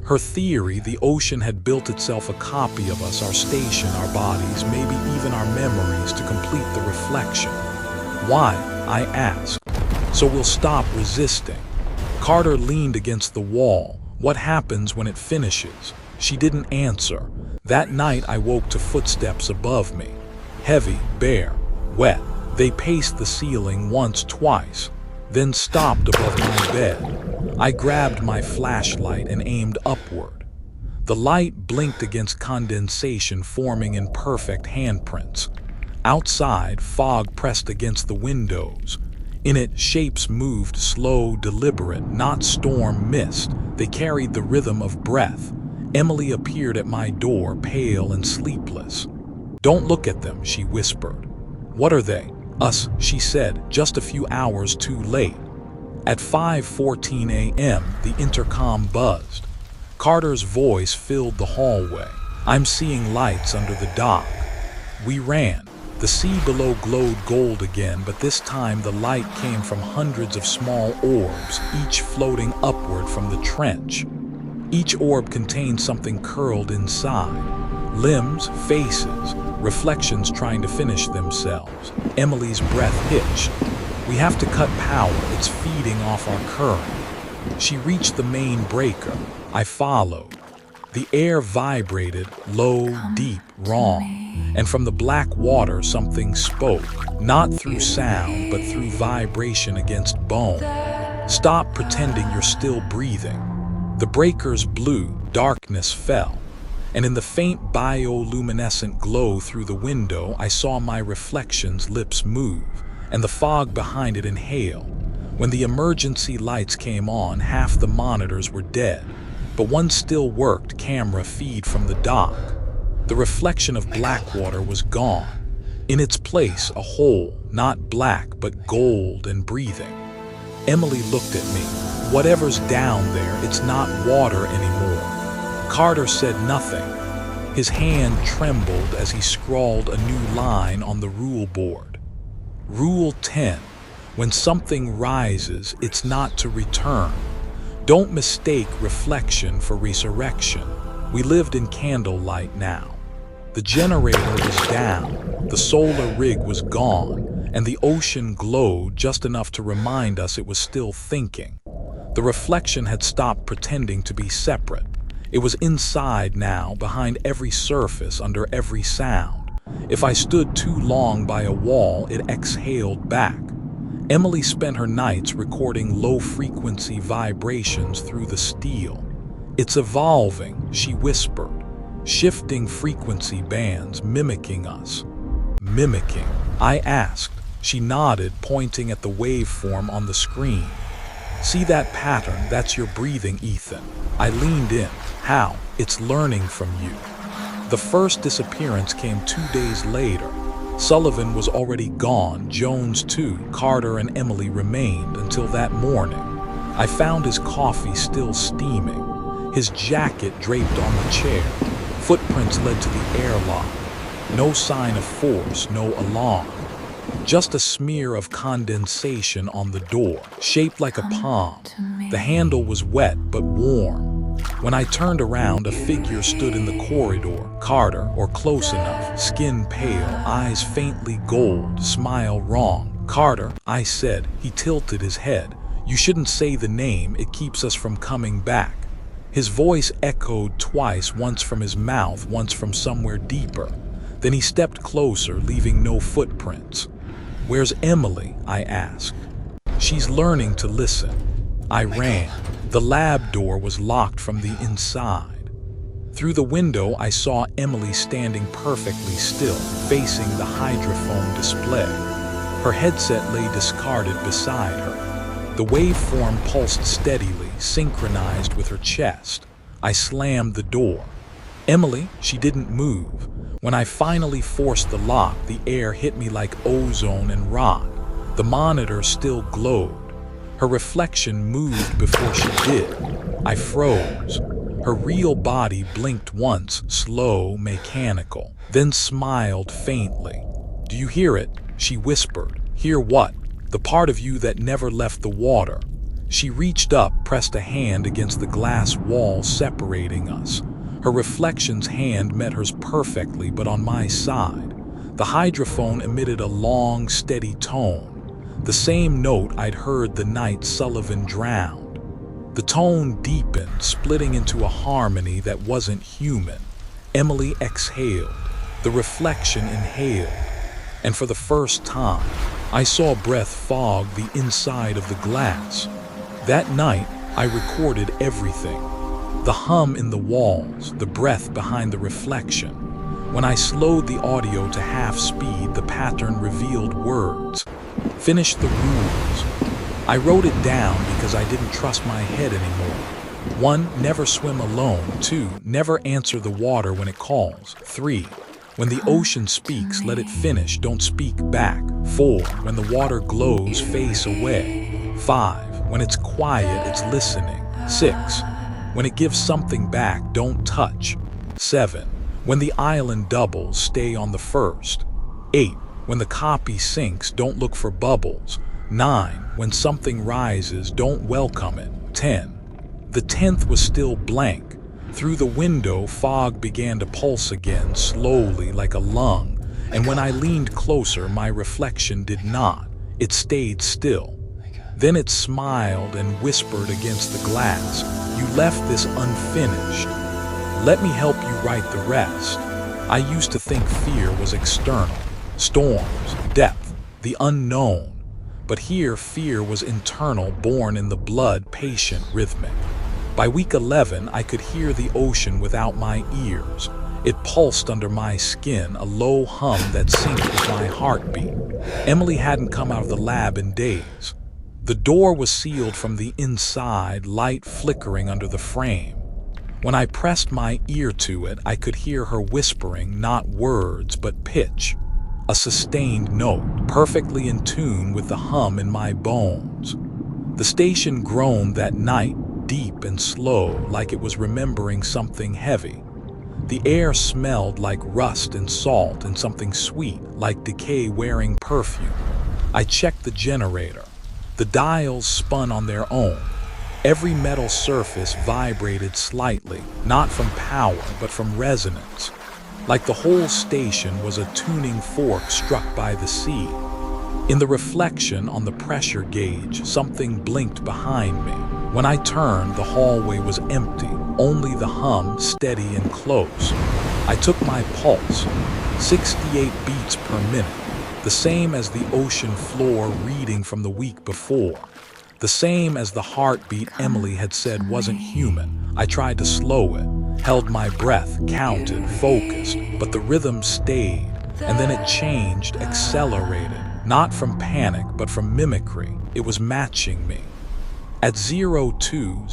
Her theory, the ocean had built itself a copy of us, our station, our bodies, maybe even our memories, to complete the reflection. "Why?" I asked. "So we'll stop resisting." Carter leaned against the wall. "What happens when it finishes?" She didn't answer. That night I woke to footsteps above me. Heavy, bare, wet. They paced the ceiling once, twice, then stopped above my bed. I grabbed my flashlight and aimed upward. The light blinked against condensation forming in perfect handprints. Outside, fog pressed against the windows. In it, shapes moved, slow, deliberate, not storm mist. They carried the rhythm of breath. Emily appeared at my door, pale and sleepless. "Don't look at them," she whispered. "What are they?" "Us," she said, "just a few hours too late." At 5:14 a.m., the intercom buzzed. Carter's voice filled the hallway. "I'm seeing lights under the dock." We ran. The sea below glowed gold again, but this time the light came from hundreds of small orbs, each floating upward from the trench. Each orb contained something curled inside. Limbs, faces, reflections trying to finish themselves. Emily's breath hitched. "We have to cut power, it's feeding off our current." She reached the main breaker. I followed. The air vibrated, low, deep, wrong. And from the black water something spoke, not through sound, but through vibration against bone. "Stop pretending you're still breathing." The breakers blew, darkness fell. And in the faint bioluminescent glow through the window, I saw my reflection's lips move, and the fog behind it inhale. When the emergency lights came on, half the monitors were dead, but one still worked, camera feed from the dock. The reflection of Blackwater was gone. In its place, a hole, not black, but gold and breathing. Emily looked at me. "Whatever's down there, it's not water anymore." Carter said nothing. His hand trembled as he scrawled a new line on the rule board. Rule 10. When something rises, it's not to return. Don't mistake reflection for resurrection. We lived in candlelight now. The generator was down, the solar rig was gone, and the ocean glowed just enough to remind us it was still thinking. The reflection had stopped pretending to be separate. It was inside now, behind every surface, under every sound. If I stood too long by a wall, it exhaled back. Emily spent her nights recording low-frequency vibrations through the steel. "It's evolving," she whispered. "Shifting frequency bands, mimicking us." "Mimicking?" I asked. She nodded, pointing at the waveform on the screen. "See that pattern? That's your breathing, Ethan." I leaned in. "How?" "It's learning from you." The first disappearance came 2 days later. Sullivan was already gone, Jones too. Carter and Emily remained until that morning. I found his coffee still steaming, his jacket draped on the chair. Footprints led to the airlock. No sign of force, no alarm. Just a smear of condensation on the door, shaped like a palm. The handle was wet but warm. When I turned around, a figure stood in the corridor. Carter, or close enough, skin pale, eyes faintly gold, smile wrong. Carter, I said. He tilted his head. You shouldn't say the name, it keeps us from coming back. His voice echoed twice, once from his mouth, once from somewhere deeper. Then he stepped closer, leaving no footprints. Where's Emily? I asked. She's learning to listen. I ran. The lab door was locked from the inside. Through the window, I saw Emily standing perfectly still, facing the hydrophone display. Her headset lay discarded beside her. The waveform pulsed steadily, synchronized with her chest. I slammed the door. Emily, she didn't move. When I finally forced the lock, the air hit me like ozone and rot. The monitor still glowed. Her reflection moved before she did. I froze. Her real body blinked once, slow, mechanical, then smiled faintly. Do you hear it? She whispered. Hear what? The part of you that never left the water. She reached up, pressed a hand against the glass wall separating us. Her reflection's hand met hers perfectly, but on my side. The hydrophone emitted a long, steady tone, the same note I'd heard the night Sullivan drowned. The tone deepened, splitting into a harmony that wasn't human. Emily exhaled. The reflection inhaled. And for the first time, I saw breath fog the inside of the glass. That night, I recorded everything. The hum in the walls, the breath behind the reflection. When I slowed the audio to half speed, the pattern revealed words. Finish the rules. I wrote it down because I didn't trust my head anymore. 1. Never swim alone. 2. Never answer the water when it calls. 3. When the ocean speaks, let it finish, don't speak back. 4. When the water glows, face away. 5. When it's quiet, it's listening. 6. When it gives something back, don't touch. 7. When the island doubles, stay on the first. 8. When the copy sinks, don't look for bubbles. 9. When something rises, don't welcome it. 10. The 10th was still blank. Through the window, fog began to pulse again, slowly, like a lung. And when I leaned closer, my reflection did not. It stayed still. Then it smiled and whispered against the glass. You left this unfinished. Let me help you write the rest. I used to think fear was external. Storms, depth, the unknown. But here, fear was internal, born in the blood, patient, rhythmic. By week 11, I could hear the ocean without my ears. It pulsed under my skin, a low hum that synced with my heartbeat. Emily hadn't come out of the lab in days. The door was sealed from the inside, light flickering under the frame. When I pressed my ear to it, I could hear her whispering, not words, but pitch. A sustained note, perfectly in tune with the hum in my bones. The station groaned that night, deep and slow, like it was remembering something heavy. The air smelled like rust and salt and something sweet, like decay wearing perfume. I checked the generator. The dials spun on their own. Every metal surface vibrated slightly, not from power, but from resonance. Like the whole station was a tuning fork struck by the sea. In the reflection on the pressure gauge, something blinked behind me. When I turned, the hallway was empty, only the hum steady and close. I took my pulse, 68 beats per minute, the same as the ocean floor reading from the week before, the same as the heartbeat Emily had said wasn't human. I tried to slow it, held my breath, counted, focused, but the rhythm stayed, and then it changed, accelerated, not from panic, but from mimicry. It was matching me. At 0200,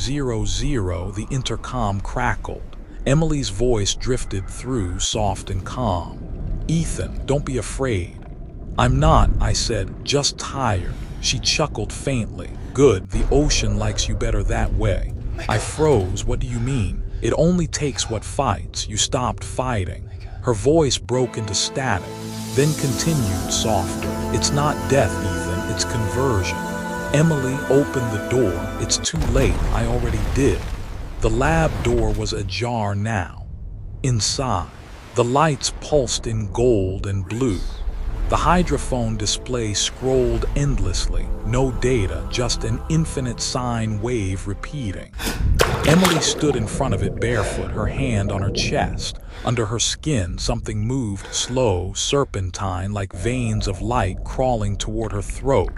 the intercom crackled. Emily's voice drifted through, soft and calm. "Ethan, don't be afraid." "I'm not," I said, "just tired." She chuckled faintly. "Good, the ocean likes you better that way." I froze. "What do you mean?" "It only takes what fights. You stopped fighting." Her voice broke into static, then continued softer. "It's not death, Ethan, it's conversion." Emily opened the door. "It's too late, I already did." The lab door was ajar now. Inside, the lights pulsed in gold and blue. The hydrophone display scrolled endlessly, no data, just an infinite sine wave repeating. Emily stood in front of it barefoot, her hand on her chest. Under her skin, something moved, slow, serpentine, like veins of light crawling toward her throat.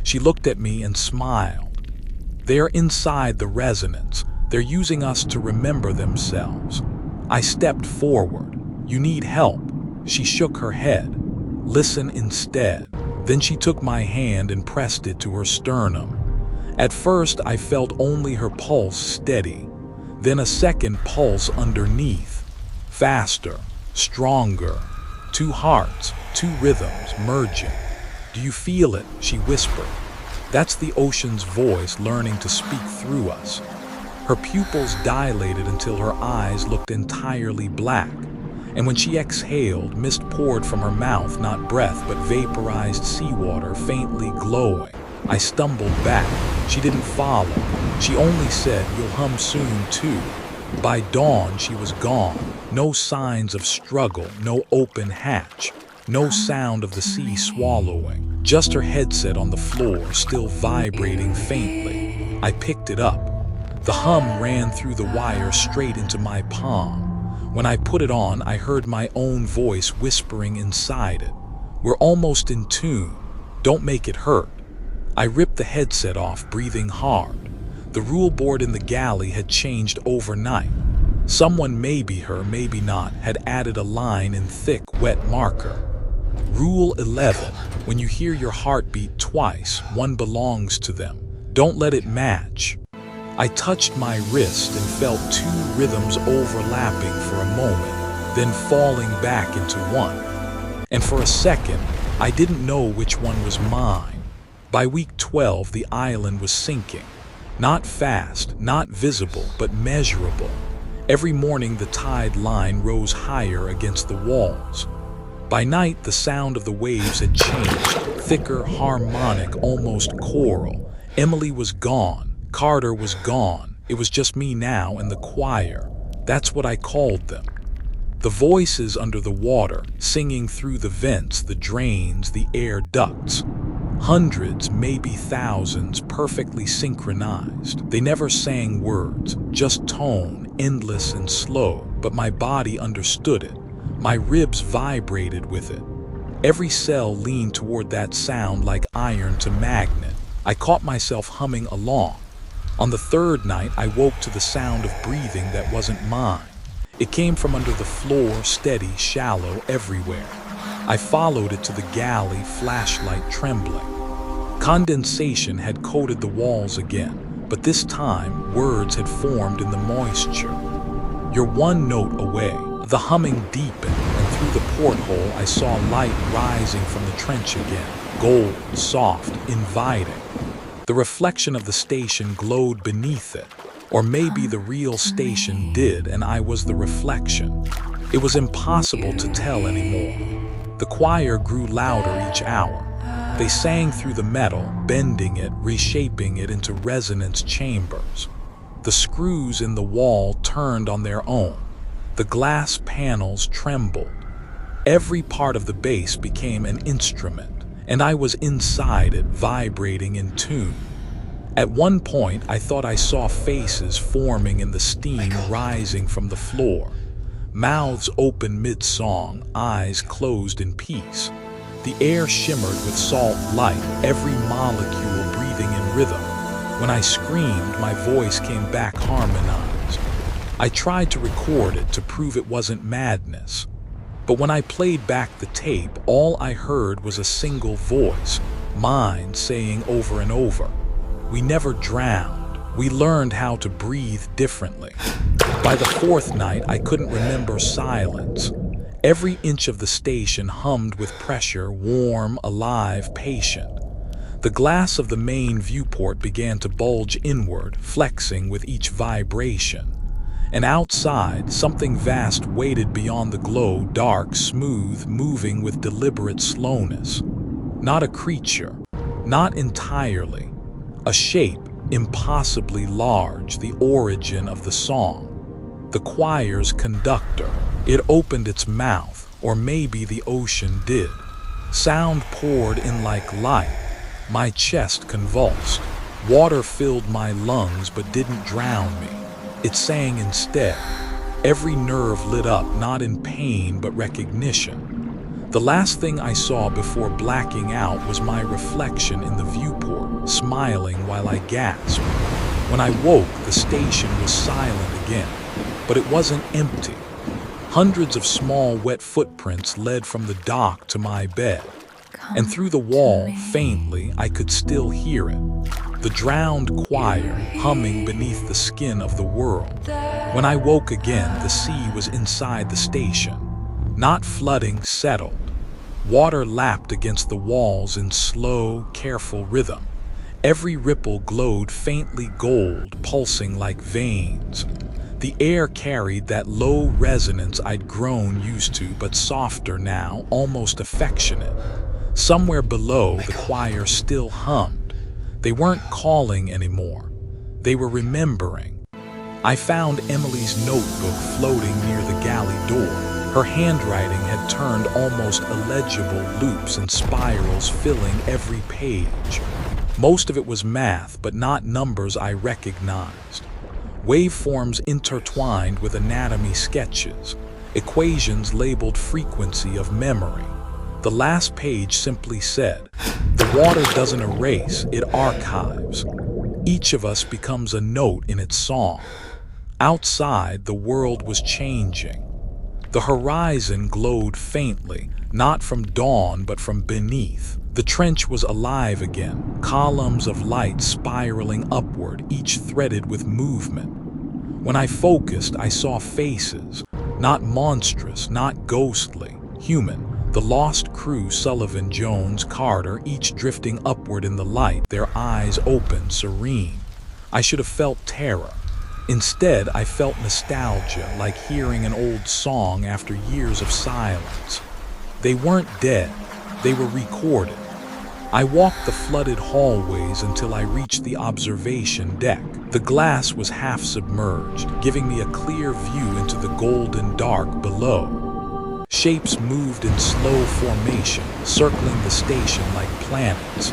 She looked at me and smiled. "They're inside the resonance. They're using us to remember themselves." I stepped forward. "You need help." She shook her head. "Listen instead." Then she took my hand and pressed it to her sternum. At first I felt only her pulse steady, then a second pulse underneath. Faster, stronger. 2 hearts, 2 rhythms merging. "Do you feel it?" she whispered. That's the ocean's voice learning to speak through us. Her pupils dilated until her eyes looked entirely black. And when she exhaled, mist poured from her mouth, not breath, but vaporized seawater, faintly glowing. I stumbled back. She didn't follow. She only said, "You'll hum soon, too." By dawn, she was gone. No signs of struggle, no open hatch, no sound of the sea swallowing. Just her headset on the floor, still vibrating faintly. I picked it up. The hum ran through the wire straight into my palm. When I put it on, I heard my own voice whispering inside it. "We're almost in tune. Don't make it hurt." I ripped the headset off, breathing hard. The rule board in the galley had changed overnight. Someone, maybe her, maybe not, had added a line in thick, wet marker. Rule 11. When you hear your heartbeat twice, one belongs to them. Don't let it match. I touched my wrist and felt 2 rhythms overlapping for a moment, then falling back into one. And for a second, I didn't know which one was mine. By week 12, the island was sinking. Not fast, not visible, but measurable. Every morning, the tide line rose higher against the walls. By night, the sound of the waves had changed, thicker, harmonic, almost choral. Emily was gone. Carter was gone. It was just me now and the choir. That's what I called them. The voices under the water, singing through the vents, the drains, the air ducts. Hundreds, maybe thousands, perfectly synchronized. They never sang words, just tone, endless and slow, but my body understood it. My ribs vibrated with it. Every cell leaned toward that sound like iron to magnet. I caught myself humming along. On the 3rd night, I woke to the sound of breathing that wasn't mine. It came from under the floor, steady, shallow, everywhere. I followed it to the galley, flashlight trembling. Condensation had coated the walls again, but this time, words had formed in the moisture. "You're 1 note away." The humming deepened, and through the porthole, I saw light rising from the trench again. Gold, soft, inviting. The reflection of the station glowed beneath it, or maybe the real station did and I was the reflection. It was impossible to tell anymore. The choir grew louder each hour. They sang through the metal, bending it, reshaping it into resonance chambers. The screws in the wall turned on their own. The glass panels trembled. Every part of the bass became an instrument, and I was inside it, vibrating in tune. At one point, I thought I saw faces forming in the steam rising from the floor. Mouths open mid-song, eyes closed in peace. The air shimmered with salt light, every molecule breathing in rhythm. When I screamed, my voice came back harmonized. I tried to record it to prove it wasn't madness. But when I played back the tape, all I heard was a single voice, mine, saying over and over, "We never drowned. We learned how to breathe differently." By the 4th night, I couldn't remember silence. Every inch of the station hummed with pressure, warm, alive, patient. The glass of the main viewport began to bulge inward, flexing with each vibration. And outside, something vast waited beyond the glow, dark, smooth, moving with deliberate slowness. Not a creature, not entirely. A shape, impossibly large, the origin of the song. The choir's conductor. It opened its mouth, or maybe the ocean did. Sound poured in like light. My chest convulsed. Water filled my lungs but didn't drown me. It sang instead. Every nerve lit up, not in pain but recognition. The last thing I saw before blacking out was my reflection in the viewport, smiling while I gasped. When I woke, the station was silent again, but it wasn't empty. Hundreds of small, wet footprints led from the dock to my bed, and through the wall, faintly, I could still hear it. The drowned choir humming beneath the skin of the world. When I woke again, the sea was inside the station, not flooding, settled. Water lapped against the walls in slow, careful rhythm. Every ripple glowed faintly gold, pulsing like veins. The air carried that low resonance I'd grown used to, but softer now, almost affectionate. Somewhere below, the choir still hummed. They weren't calling anymore. They were remembering. I found Emily's notebook floating near the galley door. Her handwriting had turned almost illegible, loops and spirals filling every page. Most of it was math, but not numbers I recognized. Waveforms intertwined with anatomy sketches, equations labeled frequency of memory. The last page simply said, "The water doesn't erase, it archives." Each of us becomes a note in its song. Outside, the world was changing. The horizon glowed faintly, not from dawn but from beneath. The trench was alive again, columns of light spiraling upward, each threaded with movement. When I focused, I saw faces, not monstrous, not ghostly, human. The lost crew, Sullivan, Jones, Carter, each drifting upward in the light, their eyes open, serene. I should have felt terror. Instead, I felt nostalgia, like hearing an old song after years of silence. They weren't dead, they were recorded. I walked the flooded hallways until I reached the observation deck. The glass was half submerged, giving me a clear view into the golden dark below. Shapes moved in slow formation, circling the station like planets.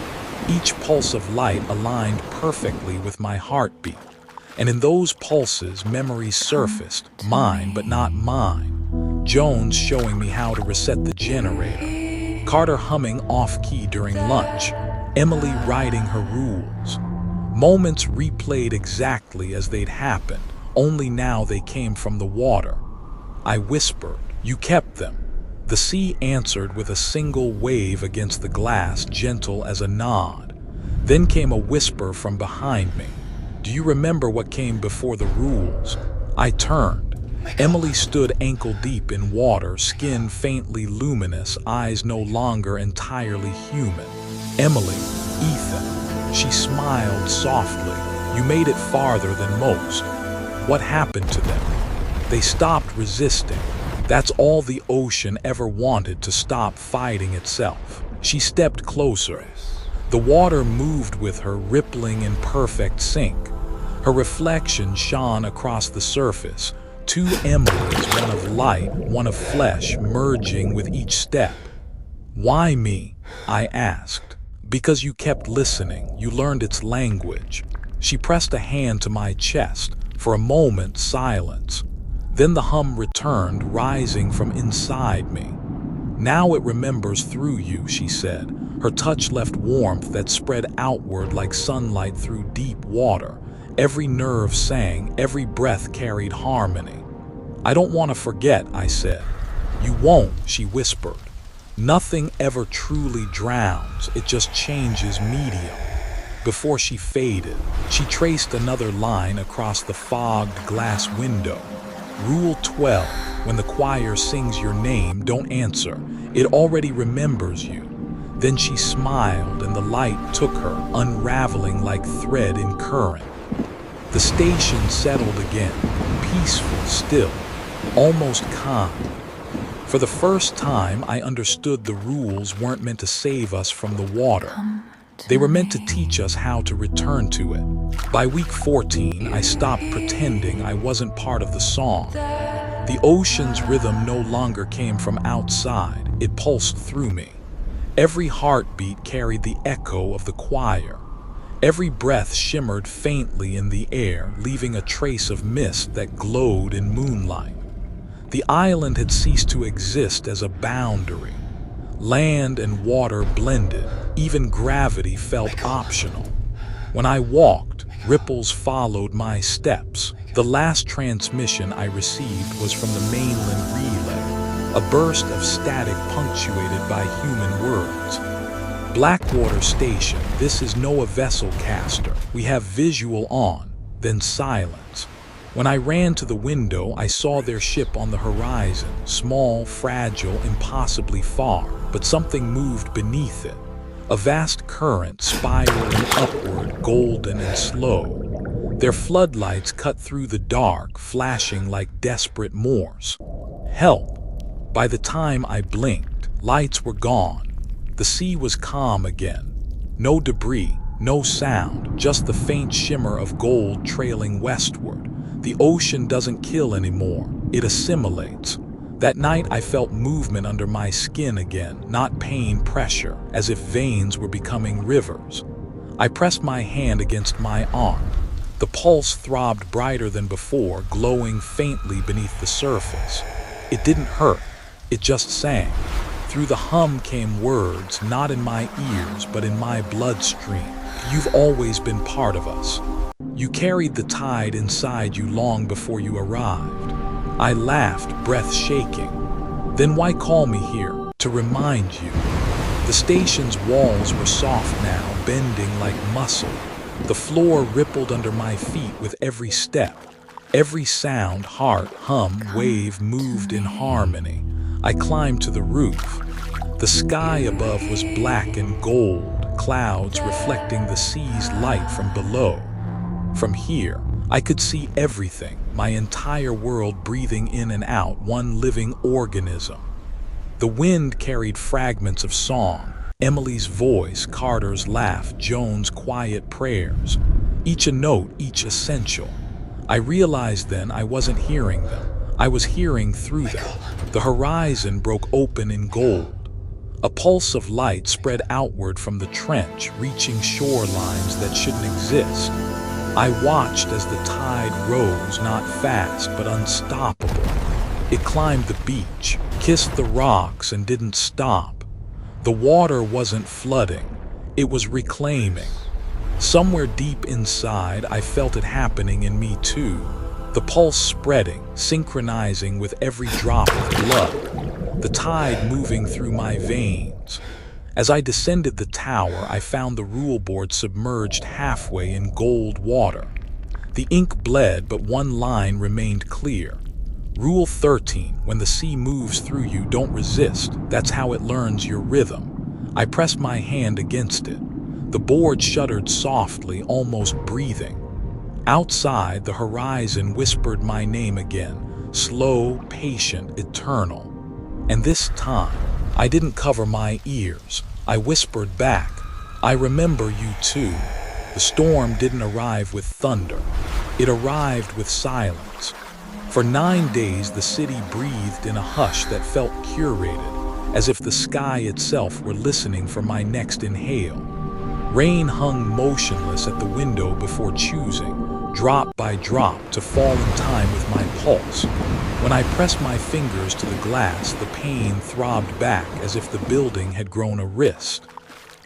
Each pulse of light aligned perfectly with my heartbeat. And in those pulses, memories surfaced, mine but not mine. Jones showing me how to reset the generator. Carter humming off-key during lunch. Emily writing her rules. Moments replayed exactly as they'd happened, only now they came from the water. I whispered, "You kept them." The sea answered with a single wave against the glass, gentle as a nod. Then came a whisper from behind me. "Do you remember what came before the rules?" I turned. Emily stood ankle-deep in water, skin faintly luminous, eyes no longer entirely human. "Emily, Ethan." She smiled softly. "You made it farther than most. What happened to them?" "They stopped resisting. That's all the ocean ever wanted, to stop fighting itself." She stepped closer. The water moved with her, rippling in perfect sync. Her reflection shone across the surface. Two Emilys, one of light, one of flesh, merging with each step. "Why me?" I asked. "Because you kept listening. You learned its language." She pressed a hand to my chest. For a moment, silence. Then the hum returned, rising from inside me. "Now it remembers through you," she said. Her touch left warmth that spread outward like sunlight through deep water. Every nerve sang, every breath carried harmony. "I don't want to forget," I said. "You won't," she whispered. "Nothing ever truly drowns, it just changes medium." Before she faded, she traced another line across the fogged glass window. Rule 12, when the choir sings your name, don't answer. It already remembers you. Then she smiled and the light took her, unraveling like thread in current. The station settled again, peaceful, still, almost calm. For the first time, I understood the rules weren't meant to save us from the water. They were meant to teach us how to return to it. By week 14, I stopped pretending I wasn't part of the song. The ocean's rhythm no longer came from outside, it pulsed through me. Every heartbeat carried the echo of the choir. Every breath shimmered faintly in the air, leaving a trace of mist that glowed in moonlight. The island had ceased to exist as a boundary. Land and water blended, even gravity felt optional. When I walked, ripples followed my steps. The last transmission I received was from the mainland relay, a burst of static punctuated by human words. Blackwater Station, this is no a vessel caster. We have visual on, then silence. When I ran to the window, I saw their ship on the horizon, small, fragile, impossibly far, but something moved beneath it. A vast current spiraling upward, golden and slow. Their floodlights cut through the dark, flashing like desperate Morse. Help! By the time I blinked, lights were gone. The sea was calm again. No debris, no sound, just the faint shimmer of gold trailing westward. The ocean doesn't kill anymore, it assimilates. That night I felt movement under my skin again, not pain, pressure, as if veins were becoming rivers. I pressed my hand against my arm. The pulse throbbed brighter than before, glowing faintly beneath the surface. It didn't hurt, it just sang. Through the hum came words, not in my ears, but in my bloodstream. You've always been part of us. You carried the tide inside you long before you arrived. I laughed, breath shaking. Then why call me here? To remind you. The station's walls were soft now, bending like muscle. The floor rippled under my feet with every step. Every sound, heart, hum, wave moved in harmony. I climbed to the roof. The sky above was black and gold, clouds reflecting the sea's light from below. From here, I could see everything, my entire world breathing in and out, one living organism. The wind carried fragments of song, Emily's voice, Carter's laugh, Joan's quiet prayers. Each a note, each essential. I realized then I wasn't hearing them. I was hearing through them. The horizon broke open in gold. A pulse of light spread outward from the trench, reaching shorelines that shouldn't exist. I watched as the tide rose, not fast, but unstoppable. It climbed the beach, kissed the rocks, and didn't stop. The water wasn't flooding, it was reclaiming. Somewhere deep inside, I felt it happening in me too. The pulse spreading, synchronizing with every drop of blood. The tide moving through my veins. As I descended the tower, I found the rule board submerged halfway in gold water. The ink bled, but one line remained clear. Rule 13, when the sea moves through you, don't resist. That's how it learns your rhythm. I pressed my hand against it. The board shuddered softly, almost breathing. Outside, the horizon whispered my name again, slow, patient, eternal. And this time, I didn't cover my ears. I whispered back, I remember you too. The storm didn't arrive with thunder. It arrived with silence. For 9 days, the city breathed in a hush that felt curated, as if the sky itself were listening for my next inhale. Rain hung motionless at the window before choosing, drop by drop, to fall in time with my pulse. When I pressed my fingers to the glass, the pain throbbed back as if the building had grown a wrist.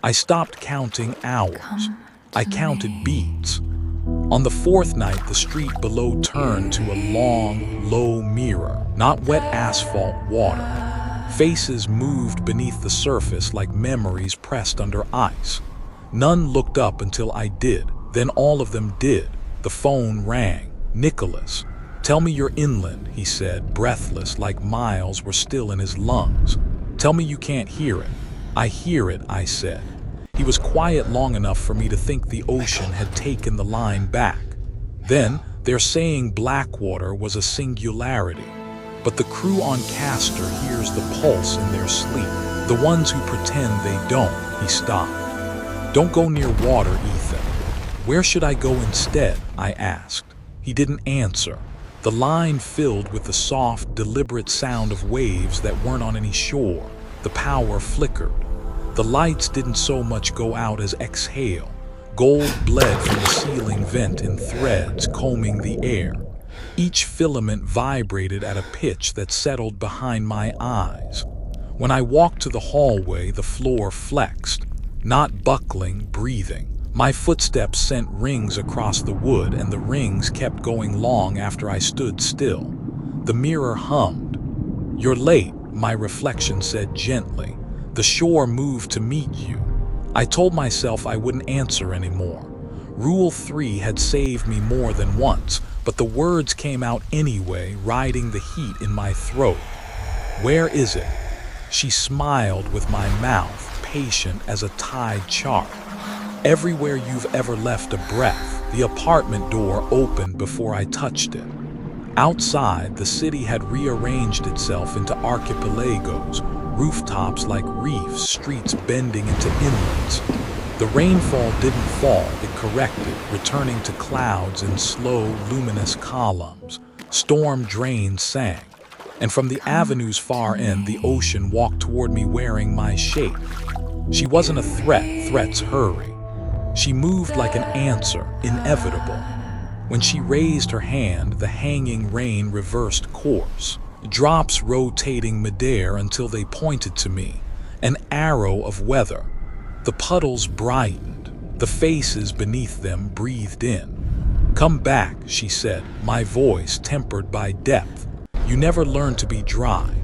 I stopped counting hours. I counted beats. On the fourth night, the street below turned to a long, low mirror, not wet asphalt, water. Faces moved beneath the surface like memories pressed under ice. None looked up until I did. Then all of them did. The phone rang. Nicholas. Tell me you're inland, he said, breathless, like miles were still in his lungs. Tell me you can't hear it. I hear it, I said. He was quiet long enough for me to think the ocean had taken the line back. Then, they're saying Blackwater was a singularity. But the crew on Castor hears the pulse in their sleep. The ones who pretend they don't, he stopped. Don't go near water, Ethan. Where should I go instead? I asked. He didn't answer. The line filled with the soft, deliberate sound of waves that weren't on any shore. The power flickered. The lights didn't so much go out as exhale. Gold bled from the ceiling vent in threads combing the air. Each filament vibrated at a pitch that settled behind my eyes. When I walked to the hallway, the floor flexed, not buckling, breathing. My footsteps sent rings across the wood, and the rings kept going long after I stood still. The mirror hummed. You're late, my reflection said gently. The shore moved to meet you. I told myself I wouldn't answer anymore. Rule 3 had saved me more than once, but the words came out anyway, riding the heat in my throat. Where is it? She smiled with my mouth, patient as a tide chart. Everywhere you've ever left a breath. The apartment door opened before I touched it. Outside, the city had rearranged itself into archipelagos, rooftops like reefs, streets bending into inlets. The rainfall didn't fall, it corrected, returning to clouds in slow, luminous columns. Storm drains sang, and from the avenue's far end, the ocean walked toward me wearing my shape. She wasn't a threat, threats hurry. She moved like an answer, inevitable. When she raised her hand, the hanging rain reversed course, drops rotating midair until they pointed to me, an arrow of weather. The puddles brightened, the faces beneath them breathed in. Come back, she said, my voice tempered by depth. You never learned to be dry.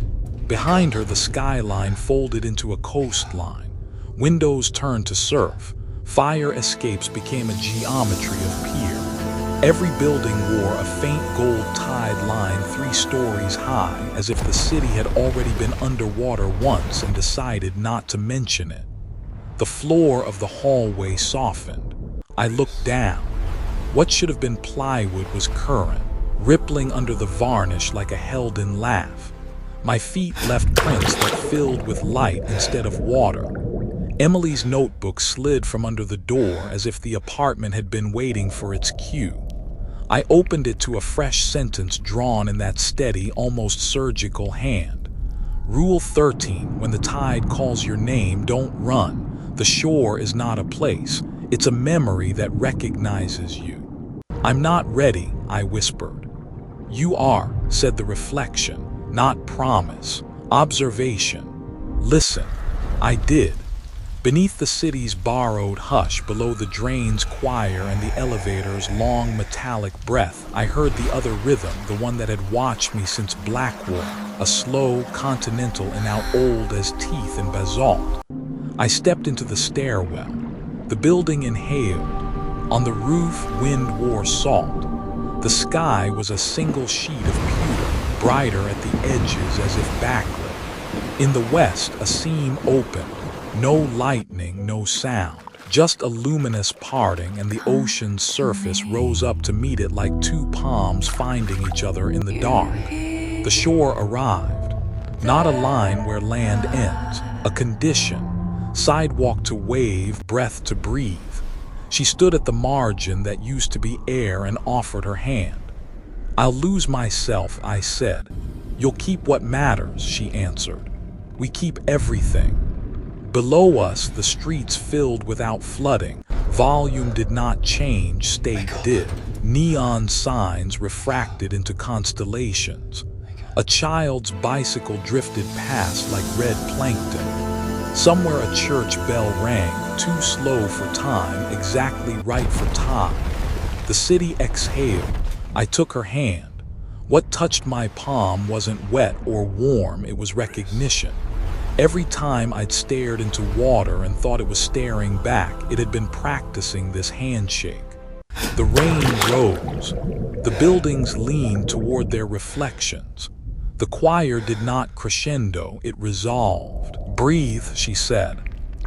Behind her, the skyline folded into a coastline. Windows turned to surf. Fire escapes became a geometry of pier. Every building wore a faint gold tide line 3 stories high, as if the city had already been underwater once and decided not to mention it. The floor of the hallway softened. I looked down. What should have been plywood was current, rippling under the varnish like a held-in laugh. My feet left prints that filled with light instead of water. Emily's notebook slid from under the door as if the apartment had been waiting for its cue. I opened it to a fresh sentence drawn in that steady, almost surgical hand. Rule 13, when the tide calls your name, don't run. The shore is not a place. It's a memory that recognizes you. I'm not ready, I whispered. You are, said the reflection, not promise, observation. Listen, I did. Beneath the city's borrowed hush, below the drain's choir and the elevator's long metallic breath, I heard the other rhythm, the one that had watched me since Blackwater, a slow, continental and now old as teeth and basalt. I stepped into the stairwell. The building inhaled. On the roof, wind wore salt. The sky was a single sheet of pewter, brighter at the edges as if backlit. In the west, a seam opened. No lightning, no sound, just a luminous parting, and the ocean's surface rose up to meet it like 2 palms finding each other in the dark. The shore arrived. Not a line where land ends, a condition. Sidewalk to wave, breath to breathe. She stood at the margin that used to be air and offered her hand. I'll lose myself, I said. You'll keep what matters, she answered. We keep everything. Below us, the streets filled without flooding. Volume did not change, state did. Neon signs refracted into constellations. A child's bicycle drifted past like red plankton. Somewhere a church bell rang, too slow for time, exactly right for time. The city exhaled. I took her hand. What touched my palm wasn't wet or warm, it was recognition. Every time I'd stared into water and thought it was staring back, it had been practicing this handshake. The rain rose. The buildings leaned toward their reflections. The choir did not crescendo, it resolved. "Breathe," she said.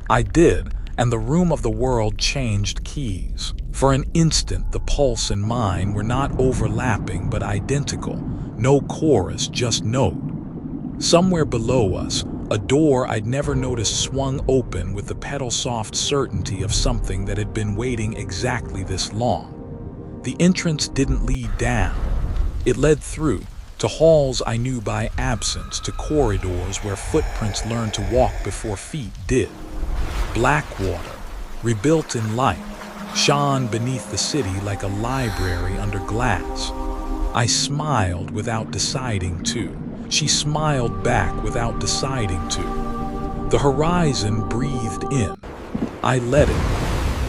I did, and the room of the world changed keys. For an instant, the pulse and mine were not overlapping but identical. No chorus, just note. Somewhere below us, a door I'd never noticed swung open with the pedal-soft certainty of something that had been waiting exactly this long. The entrance didn't lead down. It led through, to halls I knew by absence, to corridors where footprints learned to walk before feet did. Blackwater, rebuilt in light, shone beneath the city like a library under glass. I smiled without deciding to. She smiled back without deciding to. The horizon breathed in. I let it.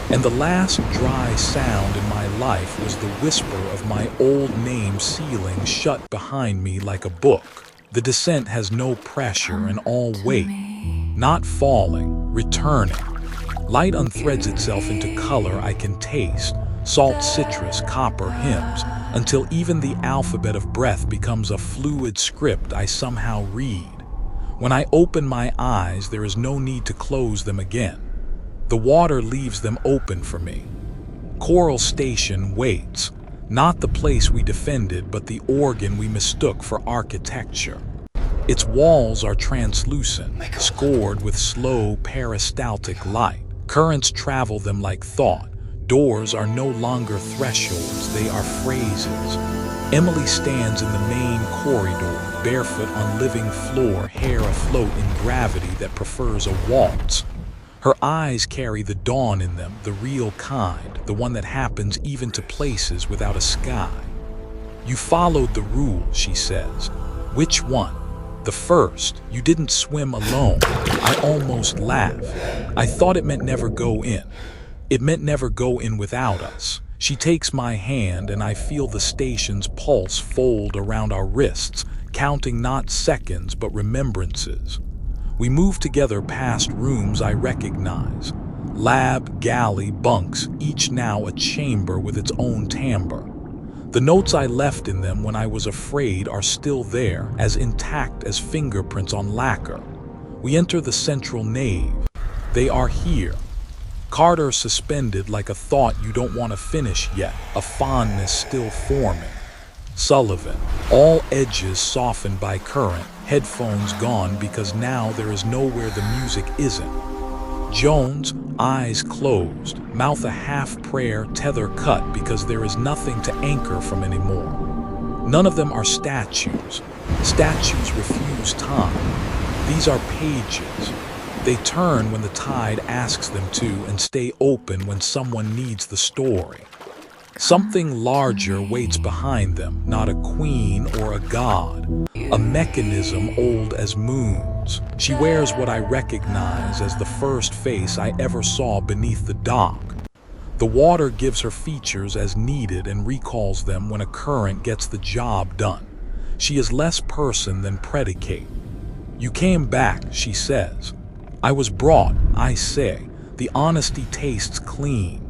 And the last dry sound in my life was the whisper of my old name sealing shut behind me like a book. The descent has no pressure and all weight. Not falling, returning. Light unthreads itself into color I can taste, salt citrus, copper hymns, until even the alphabet of breath becomes a fluid script I somehow read. When I open my eyes, there is no need to close them again. The water leaves them open for me. Coral Station waits, not the place we defended, but the organ we mistook for architecture. Its walls are translucent, scored with slow peristaltic light. Currents travel them like thought. Doors are no longer thresholds, they are phrases. Emily stands in the main corridor, barefoot on living floor, hair afloat in gravity that prefers a waltz. Her eyes carry the dawn in them, the real kind, the one that happens even to places without a sky. "You followed the rule," she says. "Which one?" "The first. You didn't swim alone." I almost laugh. I thought it meant never go in. It meant never go in without us. She takes my hand and I feel the station's pulse fold around our wrists, counting not seconds but remembrances. We move together past rooms I recognize. Lab, galley, bunks, each now a chamber with its own timbre. The notes I left in them when I was afraid are still there, as intact as fingerprints on lacquer. We enter the central nave. They are here. Carter suspended like a thought you don't want to finish yet, a fondness still forming. Sullivan, all edges softened by current, headphones gone because now there is nowhere the music isn't. Jones, eyes closed, mouth a half prayer, tether cut because there is nothing to anchor from anymore. None of them are statues. Statues refuse time. These are pages. They turn when the tide asks them to and stay open when someone needs the story. Something larger waits behind them, not a queen or a god, a mechanism old as moons. She wears what I recognize as the first face I ever saw beneath the dock. The water gives her features as needed and recalls them when a current gets the job done. She is less person than predicate. "You came back," she says. "I was brought," I say. The honesty tastes clean.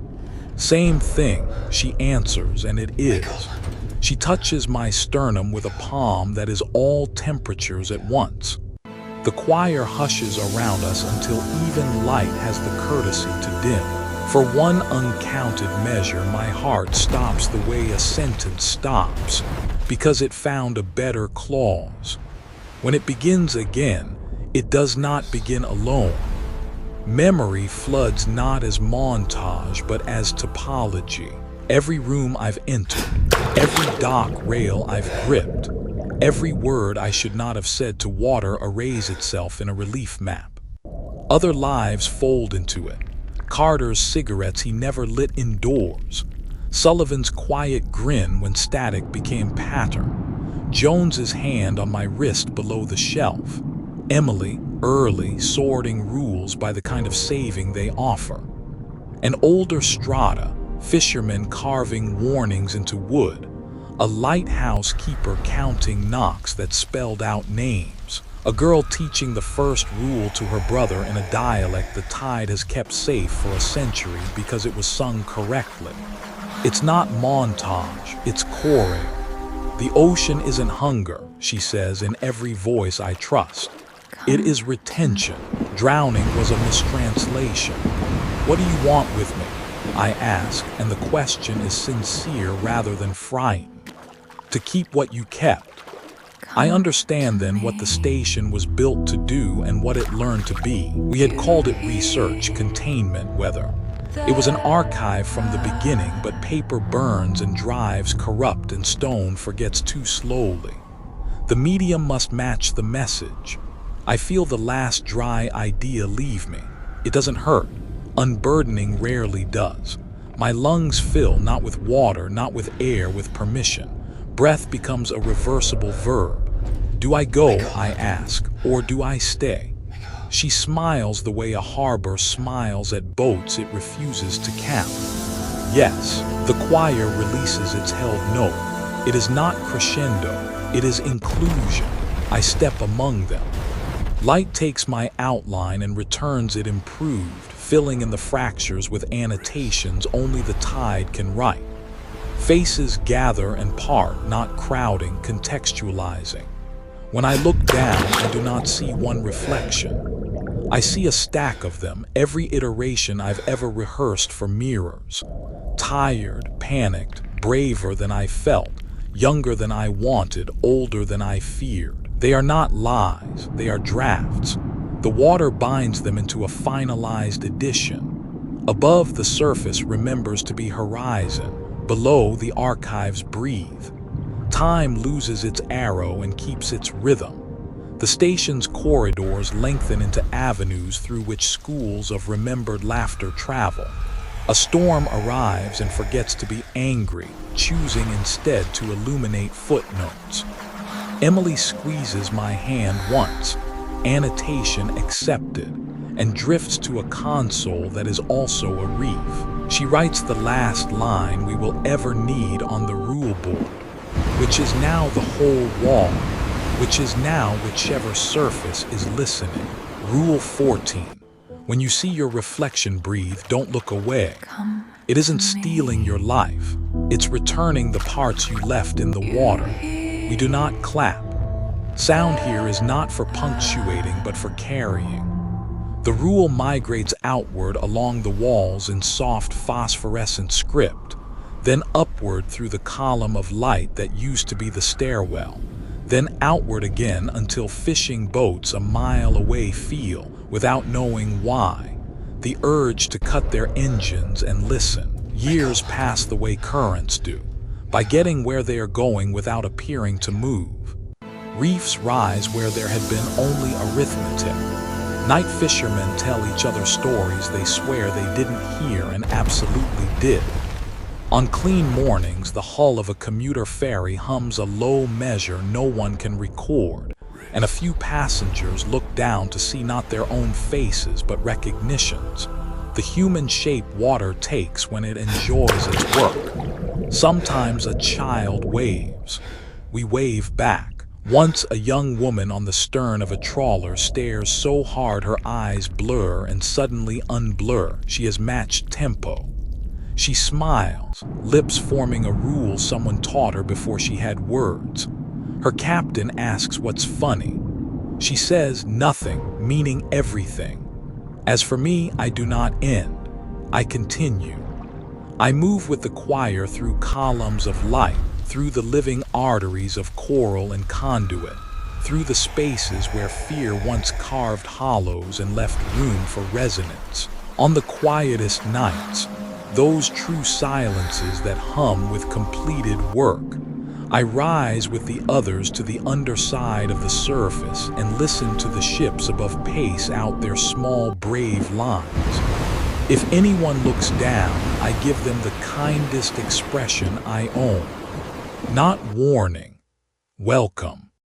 "Same thing," she answers, and it is. She touches my sternum with a palm that is all temperatures at once. The choir hushes around us until even light has the courtesy to dim. For one uncounted measure, my heart stops the way a sentence stops, because it found a better clause. When it begins again, it does not begin alone. Memory floods not as montage, but as topology. Every room I've entered, every dock rail I've gripped, every word I should not have said to water arrays itself in a relief map. Other lives fold into it. Carter's cigarettes he never lit indoors. Sullivan's quiet grin when static became pattern. Jones's hand on my wrist below the shelf. Emily, early, sorting rules by the kind of saving they offer. An older strata, fishermen carving warnings into wood. A lighthouse keeper counting knocks that spelled out names. A girl teaching the first rule to her brother in a dialect the tide has kept safe for a century because it was sung correctly. It's not montage, it's choreo. The ocean isn't hunger, she says in every voice I trust. It is retention. Drowning was a mistranslation. What do you want with me? I ask, and the question is sincere rather than frightened. To keep what you kept. I understand then what the station was built to do and what it learned to be. We had called it research, containment, weather. It was an archive from the beginning, but paper burns and drives corrupt and stone forgets too slowly. The medium must match the message. I feel the last dry idea leave me. It doesn't hurt. Unburdening rarely does. My lungs fill not with water, not with air, with permission. Breath becomes a reversible verb. Do I go, I ask, or do I stay? She smiles the way a harbor smiles at boats it refuses to count. Yes, the choir releases its held note. It is not crescendo, it is inclusion. I step among them. Light takes my outline and returns it improved, filling in the fractures with annotations only the tide can write. Faces gather and part, not crowding, contextualizing. When I look down, I do not see one reflection. I see a stack of them, every iteration I've ever rehearsed for mirrors. Tired, panicked, braver than I felt, younger than I wanted, older than I feared. They are not lies, they are drafts. The water binds them into a finalized edition. Above, the surface remembers to be horizon. Below, the archives breathe. Time loses its arrow and keeps its rhythm. The station's corridors lengthen into avenues through which schools of remembered laughter travel. A storm arrives and forgets to be angry, choosing instead to illuminate footnotes. Emily squeezes my hand once, annotation accepted, and drifts to a console that is also a reef. She writes the last line we will ever need on the rule board, which is now the whole wall, which is now whichever surface is listening. Rule 14. When you see your reflection breathe, don't look away. It isn't stealing your life. It's returning the parts you left in the water. We do not clap. Sound here is not for punctuating, but for carrying. The rule migrates outward along the walls in soft phosphorescent script, then upward through the column of light that used to be the stairwell, then outward again until fishing boats a mile away feel, without knowing why, the urge to cut their engines and listen. Years pass the way currents do, by getting where they are going without appearing to move. Reefs rise where there had been only arithmetic. Night fishermen tell each other stories they swear they didn't hear and absolutely did. On clean mornings, the hull of a commuter ferry hums a low measure no one can record, and a few passengers look down to see not their own faces but recognitions, the human shape water takes when it enjoys its work. Sometimes a child waves. We wave back. Once a young woman on the stern of a trawler stares so hard her eyes blur and suddenly unblur. She has matched tempo. She smiles, lips forming a rule someone taught her before she had words. Her captain asks what's funny. She says nothing, meaning everything. As for me, I do not end. I continue. I move with the choir through columns of light, through the living arteries of coral and conduit, through the spaces where fear once carved hollows and left room for resonance. On the quietest nights, those true silences that hum with completed work, I rise with the others to the underside of the surface and listen to the ships above pace out their small, brave lines. If anyone looks down, I give them the kindest expression I own. Not warning, welcome.